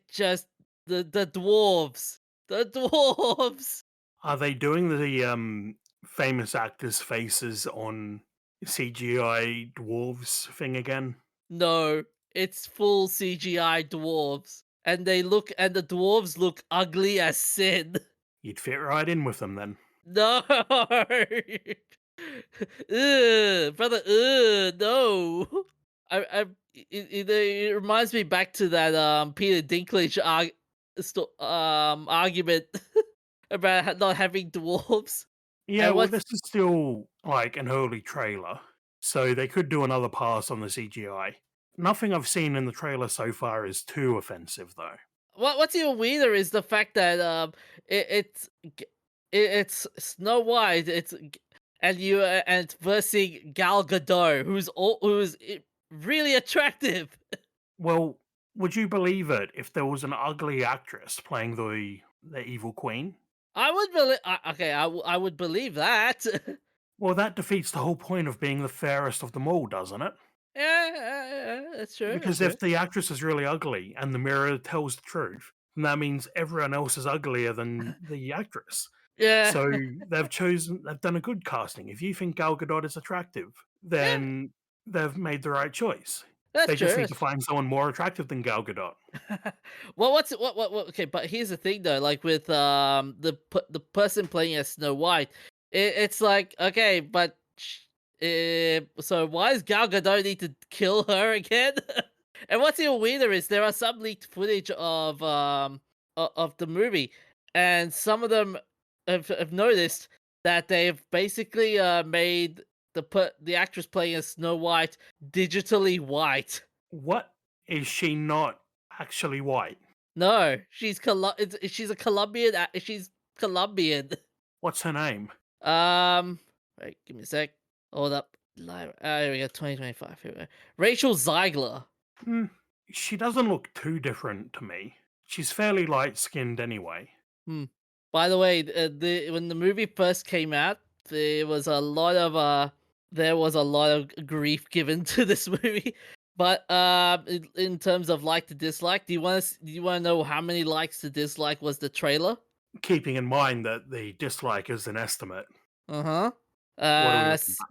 [SPEAKER 1] just the dwarves, the dwarves.
[SPEAKER 2] Are they doing the famous actors' faces on CGI dwarves thing again?
[SPEAKER 1] No, it's full CGI dwarves, and the dwarves look ugly as sin.
[SPEAKER 2] You'd fit right in with them then.
[SPEAKER 1] No. Ugh, brother, ugh, no. It reminds me back to that Peter Dinklage argument about not having dwarves.
[SPEAKER 2] Yeah,
[SPEAKER 1] And
[SPEAKER 2] well,
[SPEAKER 1] what's
[SPEAKER 2] this is still like an early trailer, so they could do another pass on the CGI. Nothing I've seen in the trailer so far is too offensive, though.
[SPEAKER 1] what's even weirder is the fact that it's Snow White. And it's versing Gal Gadot, really attractive.
[SPEAKER 2] Well, would you believe it if there was an ugly actress playing the evil queen?
[SPEAKER 1] I would believe. Okay, I would believe that.
[SPEAKER 2] Well, that defeats the whole point of being the fairest of them all, doesn't it?
[SPEAKER 1] Yeah, that's true. That's
[SPEAKER 2] Because
[SPEAKER 1] true.
[SPEAKER 2] if the actress is really ugly and the mirror tells the truth, then that means everyone else is uglier than the actress.
[SPEAKER 1] Yeah,
[SPEAKER 2] So they've done a good casting. If you think Gal Gadot is attractive,
[SPEAKER 1] yeah,
[SPEAKER 2] then they've made the right choice.
[SPEAKER 1] that's
[SPEAKER 2] They
[SPEAKER 1] true.
[SPEAKER 2] just need to
[SPEAKER 1] That's
[SPEAKER 2] find someone more attractive than Gal Gadot.
[SPEAKER 1] well, what? Okay, but here's the thing though. Like with the person playing as Snow White, it's like okay, but so why does Gal Gadot need to kill her again? And what's even weirder is there are some leaked footage of of the movie, and some of them have noticed that they've basically made the actress playing as Snow White digitally white.
[SPEAKER 2] What? Is she not actually white?
[SPEAKER 1] No, she's a Colombian. She's Colombian.
[SPEAKER 2] What's her name?
[SPEAKER 1] Um, wait, give me a sec. Hold up. Here we go. 2025. Here we go. Rachel Ziegler.
[SPEAKER 2] Hmm, she doesn't look too different to me. She's fairly light skinned anyway.
[SPEAKER 1] Hmm. By the way, when the movie first came out, there was a lot of grief given to this movie. But in terms of like to dislike, do you want to know how many likes to dislike was the trailer?
[SPEAKER 2] Keeping in mind that the dislike is an estimate.
[SPEAKER 1] Uh huh.
[SPEAKER 2] What are we looking
[SPEAKER 1] Uh,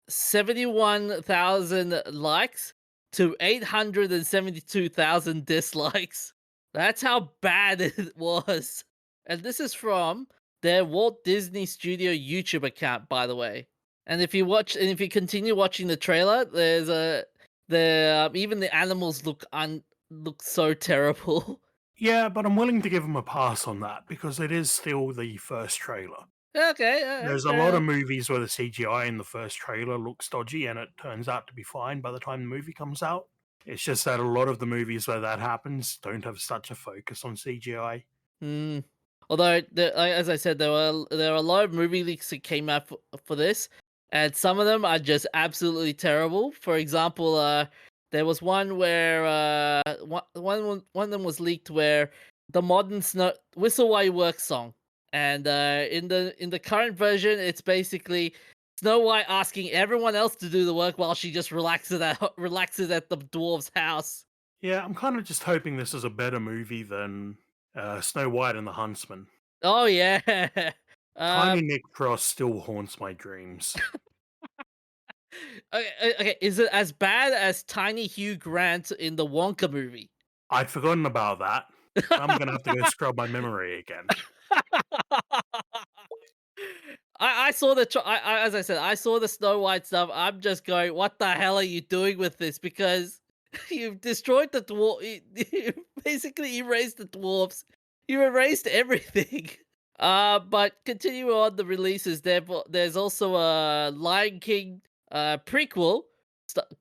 [SPEAKER 1] 71,000 likes to 872,000 dislikes. That's how bad it was. And this is from their Walt Disney Studio YouTube account, by the way. And if you continue watching the trailer, even the animals look so terrible.
[SPEAKER 2] Yeah, but I'm willing to give them a pass on that because it is still the first trailer.
[SPEAKER 1] Okay,
[SPEAKER 2] There's a
[SPEAKER 1] fair
[SPEAKER 2] lot of
[SPEAKER 1] enough.
[SPEAKER 2] movies where the CGI in the first trailer looks dodgy and it turns out to be fine by the time the movie comes out. It's just that a lot of the movies where that happens don't have such a focus on CGI.
[SPEAKER 1] Hmm. Although, as I said, there were a lot of movie leaks that came out for this, and some of them are just absolutely terrible. For example, there was one where one of them was leaked where the modern Snow Whistle While You Work song, and in the current version, it's basically Snow White asking everyone else to do the work while she just relaxes at the dwarf's house.
[SPEAKER 2] Yeah, I'm kind of just hoping this is a better movie than Snow White and the Huntsman.
[SPEAKER 1] Oh yeah.
[SPEAKER 2] Tiny
[SPEAKER 1] um
[SPEAKER 2] Nick Frost still haunts my dreams.
[SPEAKER 1] okay, is it as bad as Tiny Hugh Grant in the Wonka movie?
[SPEAKER 2] I'd forgotten about that. I'm gonna have to go scrub my memory again.
[SPEAKER 1] I saw as I said, I saw the Snow White stuff. I'm just going, what the hell are you doing with this? Because you've destroyed the dwarf. You basically erased the dwarfs. You erased everything. But continue on the releases. There's also a Lion King prequel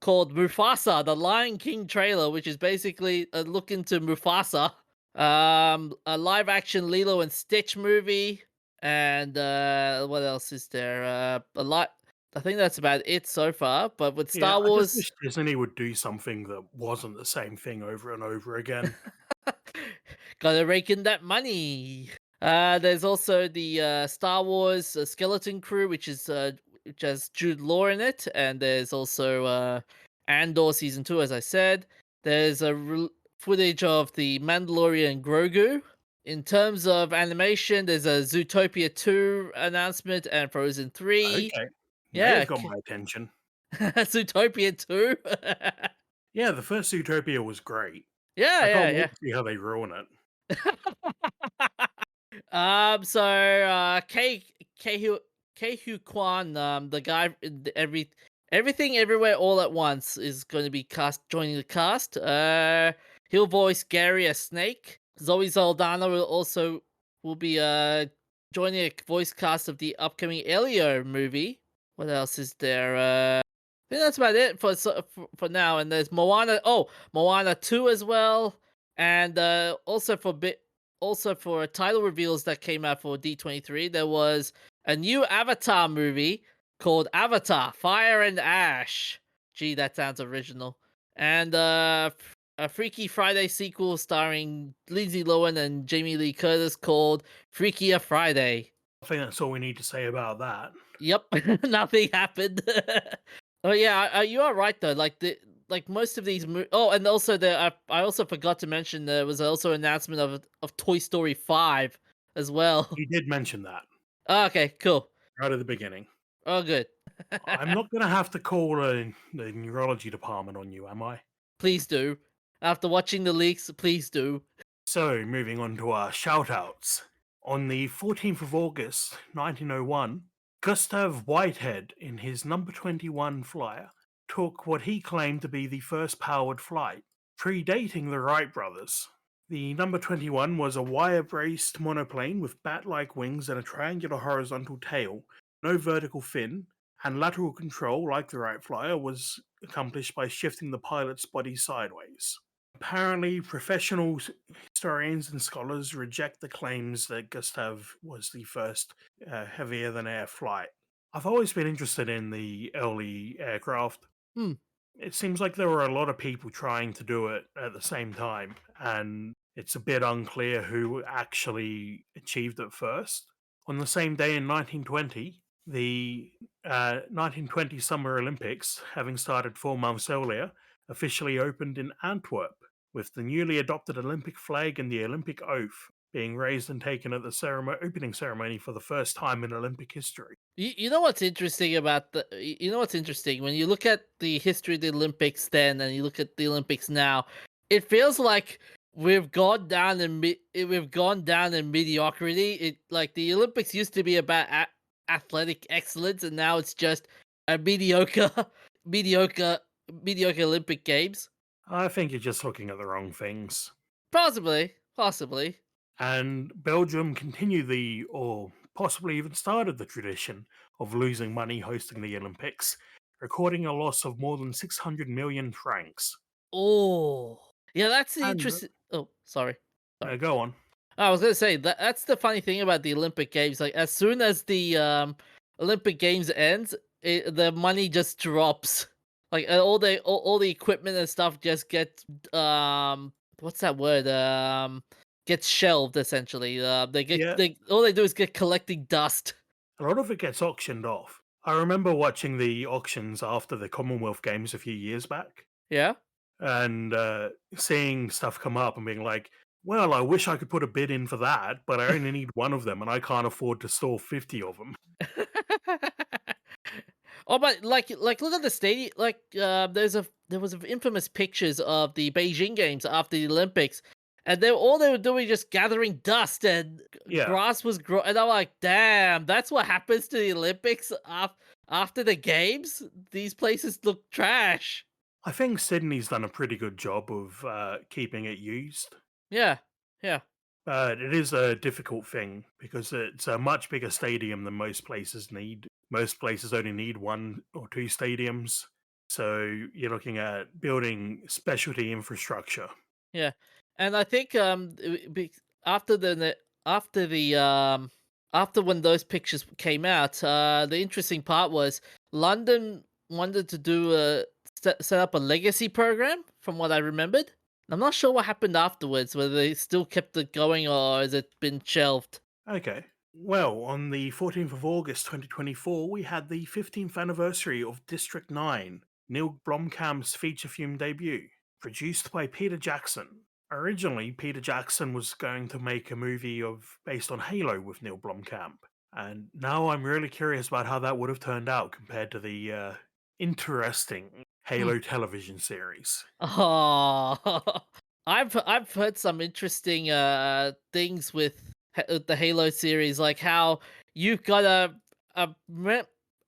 [SPEAKER 1] called Mufasa, the Lion King trailer, which is basically a look into Mufasa. A live action Lilo and Stitch movie, and what else is there? A lot. I think that's about it so far. But with
[SPEAKER 2] Yeah,
[SPEAKER 1] Star
[SPEAKER 2] I just
[SPEAKER 1] Wars,
[SPEAKER 2] wish Disney would do something that wasn't the same thing over and over again.
[SPEAKER 1] gotta rake in that money. There's also the Star Wars Skeleton Crew, which has Jude Law in it, and there's also Andor season 2, as I said. There's footage of the Mandalorian Grogu. In terms of animation, there's a Zootopia 2 announcement and Frozen 3.
[SPEAKER 2] Okay,
[SPEAKER 1] Yeah,
[SPEAKER 2] they've got my attention.
[SPEAKER 1] Zootopia 2.
[SPEAKER 2] Yeah, the first Zootopia was great.
[SPEAKER 1] Yeah,
[SPEAKER 2] I
[SPEAKER 1] yeah,
[SPEAKER 2] can't wait
[SPEAKER 1] yeah.
[SPEAKER 2] to see how they ruin it.
[SPEAKER 1] So Kehu Kwan, the guy in everything everywhere all at once is going to be joining the cast. He'll voice Gary as Snake. Zoe Saldana will be joining a voice cast of the upcoming Elio movie. What else is there? I think that's about it for now. And there's Moana. Oh, Moana 2 as well. And also for title reveals that came out for D23, there was a new Avatar movie called Avatar: Fire and Ash. Gee, that sounds original. And a Freaky Friday sequel starring Lindsay Lohan and Jamie Lee Curtis called Freakier Friday.
[SPEAKER 2] I think that's all we need to say about that.
[SPEAKER 1] Yep, nothing happened. Oh yeah, you are right though. Like most of these oh, and also I also forgot to mention there was also an announcement of Toy Story 5 as well.
[SPEAKER 2] You did mention that
[SPEAKER 1] Oh, okay, cool.
[SPEAKER 2] right at the beginning.
[SPEAKER 1] Oh, good.
[SPEAKER 2] I'm not going to have to call the neurology department on you, am I?
[SPEAKER 1] Please do. After watching the leaks, please do.
[SPEAKER 2] So, moving on to our shoutouts. On the 14th of August, 1901, Gustav Whitehead, in his number 21 flyer, took what he claimed to be the first powered flight, predating the Wright brothers. The number 21 was a wire-braced monoplane with bat-like wings and a triangular horizontal tail, no vertical fin, and lateral control, like the Wright Flyer, was accomplished by shifting the pilot's body sideways. Apparently, professional historians and scholars reject the claims that Gustav was the first heavier-than-air flight. I've always been interested in the early aircraft.
[SPEAKER 1] Hmm.
[SPEAKER 2] It seems like there were a lot of people trying to do it at the same time, and it's a bit unclear who actually achieved it first. On the same day in 1920, the 1920 Summer Olympics, having started 4 months earlier, officially opened in Antwerp, with the newly adopted Olympic flag and the Olympic oath being raised and taken at the opening ceremony for the first time in Olympic history.
[SPEAKER 1] You know what's interesting about you know what's interesting when you look at the history of the Olympics then and you look at the Olympics now, it feels like we've gone down in mediocrity. It like the Olympics used to be about athletic excellence, and now it's just a mediocre, mediocre, mediocre Olympic Games.
[SPEAKER 2] I think you're just looking at the wrong things.
[SPEAKER 1] Possibly, possibly.
[SPEAKER 2] And Belgium continued or possibly even started the tradition of losing money hosting the Olympics, recording a loss of more than 600 million francs.
[SPEAKER 1] Oh, yeah, that's the
[SPEAKER 2] And
[SPEAKER 1] interesting. Oh, sorry, sorry.
[SPEAKER 2] go on.
[SPEAKER 1] I was gonna say that's the funny thing about the Olympic Games. Like as soon as the Olympic Games ends, the money just drops. Like all the equipment and stuff just gets what's that word gets shelved essentially.
[SPEAKER 2] Yeah,
[SPEAKER 1] They all they do is get collecting dust.
[SPEAKER 2] a lot of it gets auctioned off. I remember watching the auctions after the Commonwealth Games a few years back
[SPEAKER 1] Yeah.
[SPEAKER 2] and seeing stuff come up and being like, well, I wish I could put a bid in for that, but I only need one of them and I can't afford to store 50 of them.
[SPEAKER 1] Oh, but look at the stadium. Like, there was infamous pictures of the Beijing Games after the Olympics, and they were doing just gathering dust and
[SPEAKER 2] Yeah,
[SPEAKER 1] grass was grow. And I'm like, damn, that's what happens to the Olympics after the games. These places look trash.
[SPEAKER 2] I think Sydney's done a pretty good job of keeping it used.
[SPEAKER 1] Yeah, yeah,
[SPEAKER 2] But it is a difficult thing because it's a much bigger stadium than most places need. Most places only need one or two stadiums. So you're looking at building specialty infrastructure.
[SPEAKER 1] yeah. And I think after after the after when those pictures came out, the interesting part was London wanted to do a set up a legacy program, from what I remembered. I'm not sure what happened afterwards, whether they still kept it going or has it been shelved.
[SPEAKER 2] Okay. Well, on the 14th of August 2024, we had the 15th anniversary of District 9, Neil Blomkamp's feature film debut, produced by Peter Jackson. Originally, Peter Jackson was going to make a movie based on Halo with Neil Blomkamp, and now I'm really curious about how that would have turned out compared to the interesting
[SPEAKER 1] Hmm.
[SPEAKER 2] Halo television series.
[SPEAKER 1] Oh, I've heard some interesting things with the Halo series, like how you've got a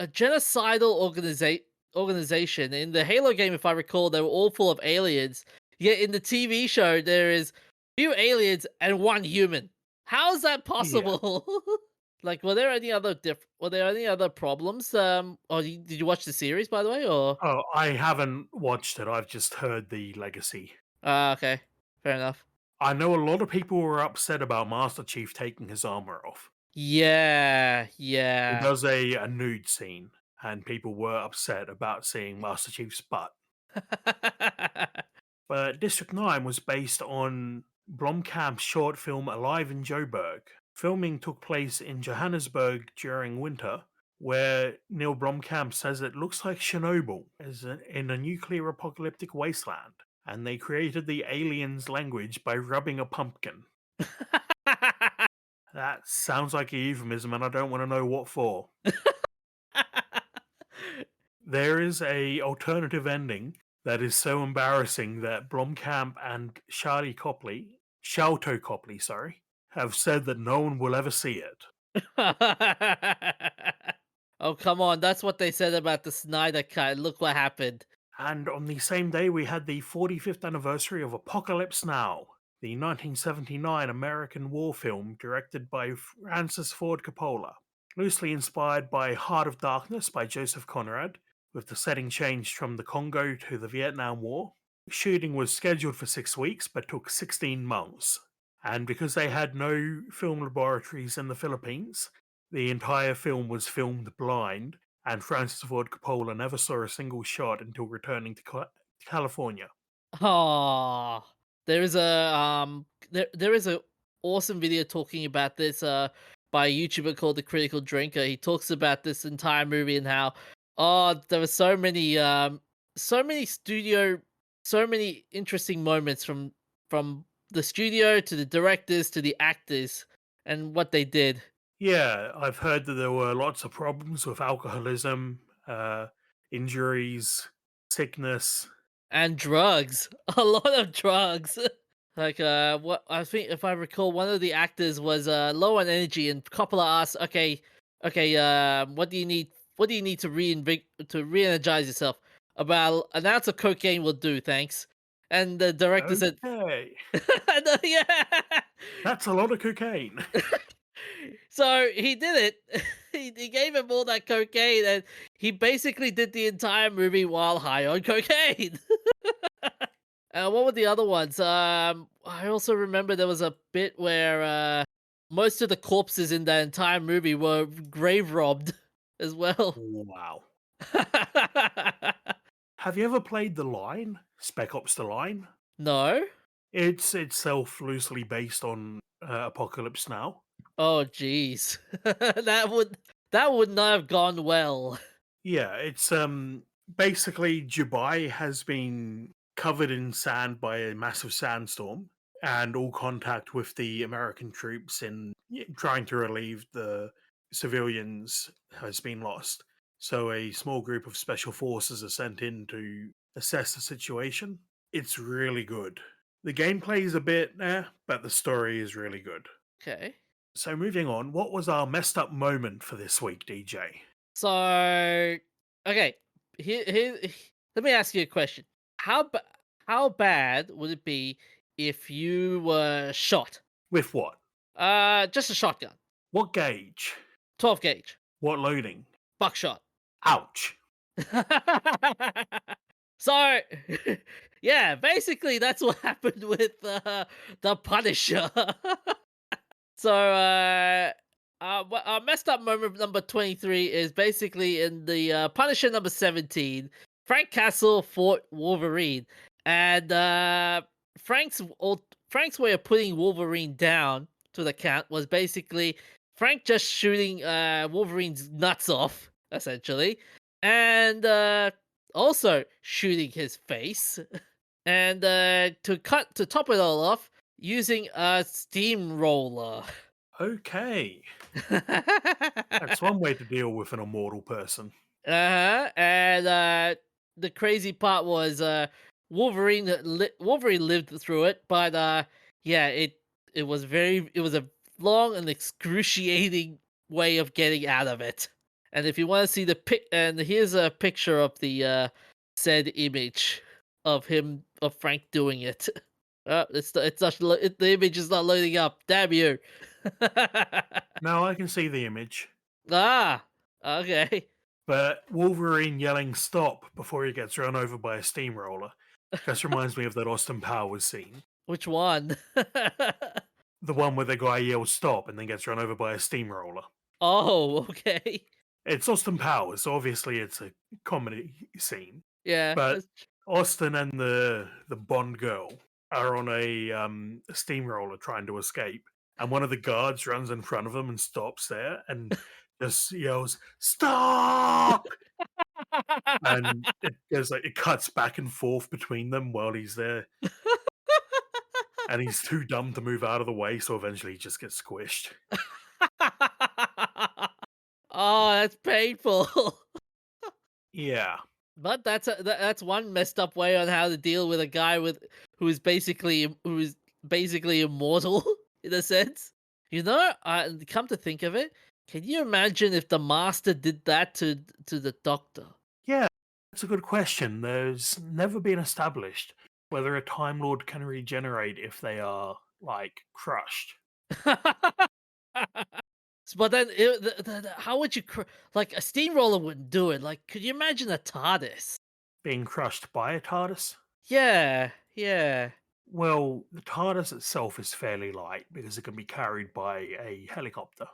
[SPEAKER 1] genocidal organization in the Halo game. If I recall, they were all full of aliens. Yet in the TV show, there is few aliens and one human. How is that
[SPEAKER 2] Yeah.
[SPEAKER 1] possible? Like, were there any other problems? Or did you watch the series, by the way, or?
[SPEAKER 2] Oh, I haven't watched it, I've just heard the legacy.
[SPEAKER 1] Ah, okay. Fair enough.
[SPEAKER 2] I know a lot of people were upset about Master Chief taking his armor off.
[SPEAKER 1] Yeah,
[SPEAKER 2] He
[SPEAKER 1] yeah.
[SPEAKER 2] does a nude scene, and people were upset about seeing Master Chief's butt. But District 9 was based on Blomkamp's short film Alive in Joburg. Filming took place in Johannesburg during winter, where Neil Blomkamp says it looks like Chernobyl in a nuclear apocalyptic wasteland, and they created the aliens' language by rubbing a pumpkin. That sounds like a euphemism, and I don't want to know what for. There is a alternative ending that is so embarrassing that Blomkamp and Shalto Copley, sorry, have said that no one will ever see it.
[SPEAKER 1] Oh, come on. That's what they said about the Snyder Cut. Look what happened.
[SPEAKER 2] And on the same day, we had the 45th anniversary of Apocalypse Now, the 1979 American war film directed by Francis Ford Coppola, loosely inspired by Heart of Darkness by Joseph Conrad, with the setting changed from the Congo to the Vietnam War. Shooting was scheduled for 6 weeks but took 16 months. And because they had no film laboratories in the Philippines, the entire film was filmed blind, and Francis Ford Coppola never saw a single shot until returning to California.
[SPEAKER 1] Oh, there is a awesome video talking about this by a YouTuber called the Critical Drinker. He talks about this entire movie and how there were so many studio so many interesting moments from the studio to the directors to the actors and what they did.
[SPEAKER 2] Yeah, I've heard that there were lots of problems with alcoholism, injuries, sickness.
[SPEAKER 1] And drugs. A lot of drugs. Like, what I think if I recall, one of the actors was low on energy, and Coppola asked, "Okay, what do you need to re-energize yourself? About an ounce of cocaine will do, thanks." And the director said,
[SPEAKER 2] Okay,
[SPEAKER 1] "No, "Yeah."
[SPEAKER 2] that's a lot of cocaine.
[SPEAKER 1] So he did it. He gave him all that cocaine, and he basically did the entire movie while high on cocaine. What were the other ones? I also remember there was a bit where most of the corpses in that entire movie were grave robbed as well.
[SPEAKER 2] Wow. Have you ever played The Line? Spec Ops The Line?
[SPEAKER 1] No?
[SPEAKER 2] It's itself loosely based on Apocalypse Now.
[SPEAKER 1] Oh, jeez. That would not have gone well.
[SPEAKER 2] Yeah, it's basically Dubai has been covered in sand by a massive sandstorm, and all contact with the American troops in trying to relieve the civilians has been lost. So a small group of special forces are sent in to assess the situation. It's really good. The gameplay is a bit but the story is really good.
[SPEAKER 1] Okay.
[SPEAKER 2] So moving on, what was our messed up moment for this week, DJ?
[SPEAKER 1] So, okay, here let me ask you a question. How bad would it be if you were shot?
[SPEAKER 2] With what?
[SPEAKER 1] Just a shotgun,
[SPEAKER 2] What gauge?
[SPEAKER 1] 12 gauge,
[SPEAKER 2] What loading?
[SPEAKER 1] buckshot.
[SPEAKER 2] Ouch.
[SPEAKER 1] So, yeah, basically that's what happened with the Punisher. So, messed up moment number 23 is basically in the Punisher number 17. Frank Castle fought Wolverine, and Frank's way of putting Wolverine down to the count was basically Frank just shooting Wolverine's nuts off, essentially, and also shooting his face, and to top it all off, using a steamroller.
[SPEAKER 2] Okay. That's one way to deal with an immortal person.
[SPEAKER 1] Uh-huh, and, the crazy part was, Wolverine lived through it, but, yeah, it was a long and excruciating way of getting out of it. And if you wanna see and here's a picture of the, said image of Frank doing it. It's not the image is not loading up, damn you.
[SPEAKER 2] Now I can see the image,
[SPEAKER 1] Ah, okay.
[SPEAKER 2] but Wolverine yelling stop before he gets run over by a steamroller just reminds me of that Austin Powers scene.
[SPEAKER 1] Which one?
[SPEAKER 2] The one where the guy yells stop and then gets run over by a steamroller.
[SPEAKER 1] Oh, okay.
[SPEAKER 2] It's Austin Powers, so obviously it's a comedy scene.
[SPEAKER 1] Yeah,
[SPEAKER 2] But
[SPEAKER 1] that's
[SPEAKER 2] Austin and the Bond girl are on a steamroller trying to escape, and one of the guards runs in front of them and stops there and just yells "Stop!" And it goes like it cuts back and forth between them while he's there, and he's too dumb to move out of the way, so eventually he just gets squished.
[SPEAKER 1] Oh, that's painful.
[SPEAKER 2] Yeah,
[SPEAKER 1] But that's one messed up way on how to deal with a guy who is basically immortal in a sense. You know, come to think of it, can you imagine if the Master did that to the Doctor?
[SPEAKER 2] yeah, that's a good question. There's never been established. whether a Time Lord can regenerate if they are, like, crushed.
[SPEAKER 1] But then, how would you like a steamroller wouldn't do it? Like, could you imagine a TARDIS?
[SPEAKER 2] Being crushed by a TARDIS?
[SPEAKER 1] Yeah, yeah.
[SPEAKER 2] Well, the TARDIS itself is fairly light because it can be carried by a helicopter.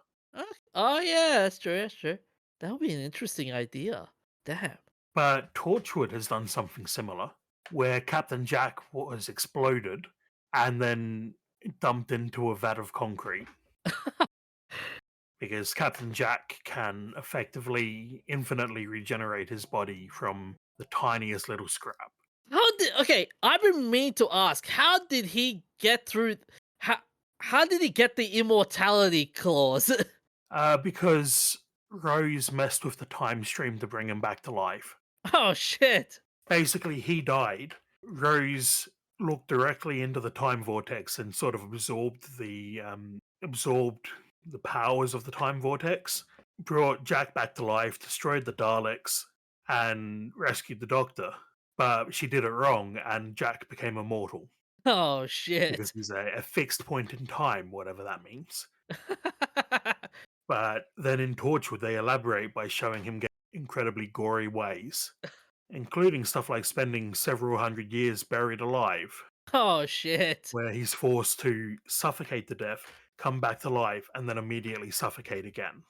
[SPEAKER 1] Oh yeah, that's true. That's true. That would be an interesting idea. Damn.
[SPEAKER 2] But Torchwood has done something similar, where Captain Jack was exploded and then dumped into a vat of concrete because Captain Jack can effectively infinitely regenerate his body from the tiniest little scrap.
[SPEAKER 1] How did okay? I've been meaning to ask. How did he get through? How how did he get the immortality clause?
[SPEAKER 2] Because Rose messed with the time stream to bring him back to life.
[SPEAKER 1] Oh shit!
[SPEAKER 2] Basically, he died. Rose looked directly into the time vortex and sort of absorbed the powers of the time vortex, brought Jack back to life, destroyed the Daleks, and rescued the Doctor. But she did it wrong, and Jack became immortal
[SPEAKER 1] Oh
[SPEAKER 2] because
[SPEAKER 1] shit!
[SPEAKER 2] he's a fixed point in time, whatever that means. But then in Torchwood, they elaborate by showing him get incredibly gory ways, including stuff like spending several hundred years buried alive,
[SPEAKER 1] Oh shit!
[SPEAKER 2] where he's forced to suffocate to death, come back to life, and then immediately suffocate again.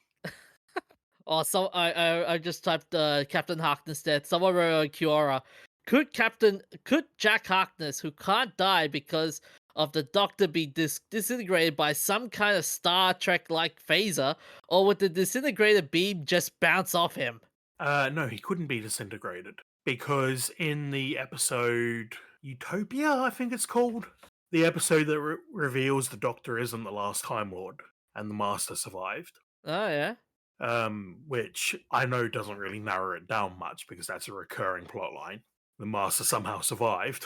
[SPEAKER 1] Oh, so I just typed Captain Harkness dead. Someone wrote on Kiora. Could Jack Harkness, who can't die because of the Doctor, be disintegrated by some kind of Star Trek like phaser, or would the disintegrated beam just bounce off him?
[SPEAKER 2] No, he couldn't be disintegrated because in the episode Utopia, I think it's called, the episode that reveals the Doctor isn't the last Time Lord and the Master survived.
[SPEAKER 1] Oh yeah.
[SPEAKER 2] Which I know doesn't really narrow it down much because that's a recurring plot line. The Master somehow survived.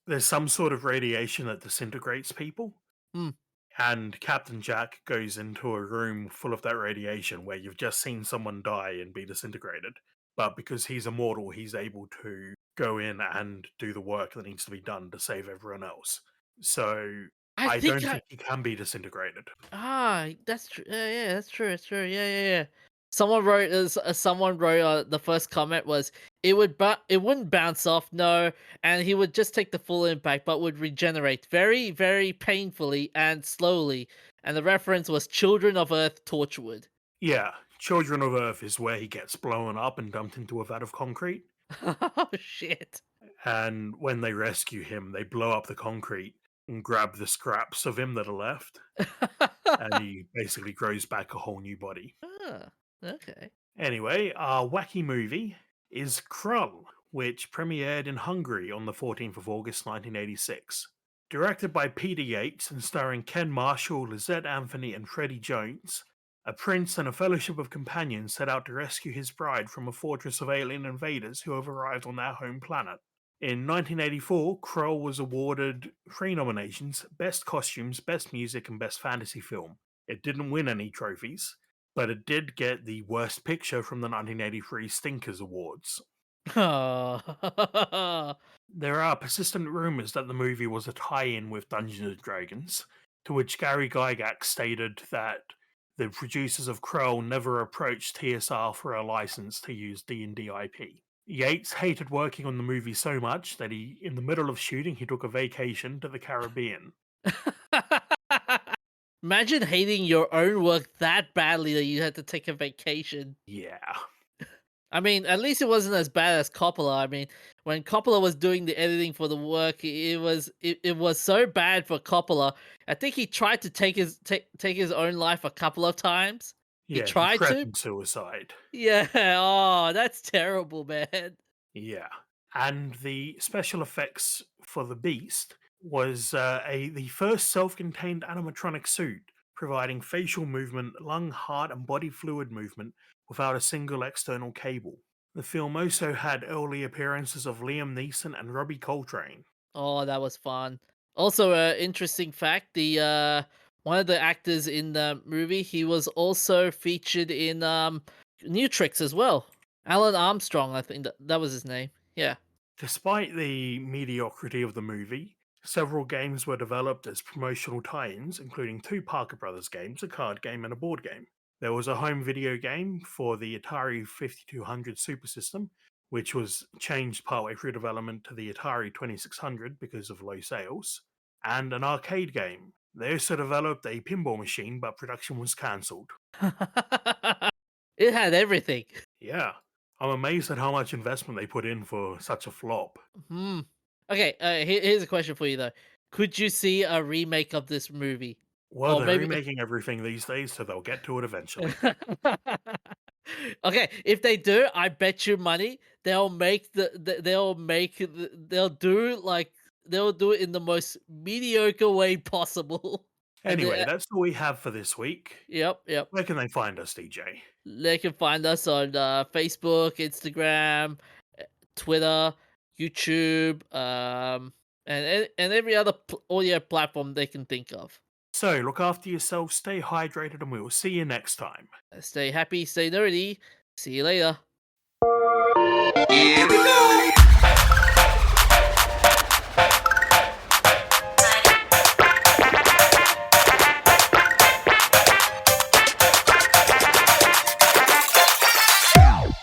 [SPEAKER 2] There's some sort of radiation that disintegrates people,
[SPEAKER 1] Hmm.
[SPEAKER 2] and Captain Jack goes into a room full of that radiation where you've just seen someone die and be disintegrated. But because he's immortal, he's able to go in and do the work that needs to be done to save everyone else. So
[SPEAKER 1] I
[SPEAKER 2] I
[SPEAKER 1] think
[SPEAKER 2] don't
[SPEAKER 1] I
[SPEAKER 2] think he can be disintegrated.
[SPEAKER 1] that's true. Yeah, that's true. That's true. Yeah, yeah, yeah. Someone wrote the first comment was it wouldn't bounce off, no, and he would just take the full impact, but would regenerate very, very painfully and slowly. And the reference was Children of Earth Torchwood.
[SPEAKER 2] Yeah, Children of Earth is where he gets blown up and dumped into a vat of concrete.
[SPEAKER 1] Oh shit.
[SPEAKER 2] And when they rescue him, they blow up the concrete and grab the scraps of him that are left, and he basically grows back a whole new body.
[SPEAKER 1] Ah, okay.
[SPEAKER 2] Anyway, our wacky movie is Krull, which premiered in Hungary on the 14th of August 1986. Directed by Peter Yates and starring Ken Marshall, Lizette Anthony, and Freddie Jones, a prince and a fellowship of companions set out to rescue his bride from a fortress of alien invaders who have arrived on their home planet. In 1984, Krull was awarded 3 nominations: Best Costumes, Best Music, and Best Fantasy Film. It didn't win any trophies, but it did get the Worst Picture from the 1983 Stinkers Awards.
[SPEAKER 1] Oh.
[SPEAKER 2] There are persistent rumours that the movie was a tie-in with Dungeons and Dragons, to which Gary Gygax stated that the producers of Krull never approached TSR for a license to use D&D IP. Yates hated working on the movie so much that in the middle of shooting, he took a vacation to the Caribbean.
[SPEAKER 1] Imagine hating your own work that badly that you had to take a vacation.
[SPEAKER 2] Yeah.
[SPEAKER 1] I mean, at least it wasn't as bad as Coppola. I mean, when Coppola was doing the editing for the work, it was so bad for Coppola. I think he tried to take his own life a couple of times. He
[SPEAKER 2] Yeah, he
[SPEAKER 1] tried to.
[SPEAKER 2] threatened suicide.
[SPEAKER 1] Yeah. Oh, that's terrible, man.
[SPEAKER 2] Yeah. And the special effects for the Beast was the first self-contained animatronic suit, providing facial movement, lung, heart, and body fluid movement without a single external cable. The film also had early appearances of Liam Neeson and Robbie Coltrane.
[SPEAKER 1] Oh, that was fun. Also, interesting fact: the one of the actors in the movie, he was also featured in New Tricks as well. Alan Armstrong, I think that was his name. Yeah.
[SPEAKER 2] Despite the mediocrity of the movie, several games were developed as promotional tie-ins, including two Parker Brothers games, a card game and a board game. There was a home video game for the Atari 5200 Super System, which was changed partway through development to the Atari 2600 because of low sales, and an arcade game. They also developed a pinball machine, but production was cancelled.
[SPEAKER 1] It had everything.
[SPEAKER 2] Yeah, I'm amazed at how much investment they put in for such a flop.
[SPEAKER 1] Hmm. Okay, here's a question for you though. Could you see a remake of this movie?
[SPEAKER 2] Well,
[SPEAKER 1] Or
[SPEAKER 2] they're
[SPEAKER 1] maybe
[SPEAKER 2] remaking everything these days, so they'll get to it eventually.
[SPEAKER 1] Okay, if they do, I bet you money they'll make they'll do like they'll do it in the most mediocre way possible. And
[SPEAKER 2] Anyway, that's all we have for this week.
[SPEAKER 1] yep, yep.
[SPEAKER 2] Where can they find us, DJ?
[SPEAKER 1] They can find us on Facebook, Instagram, Twitter, YouTube, and every other audio platform they can think of.
[SPEAKER 2] So, look after yourself, stay hydrated, and we will see you next time.
[SPEAKER 1] Stay happy, stay nerdy. See you later.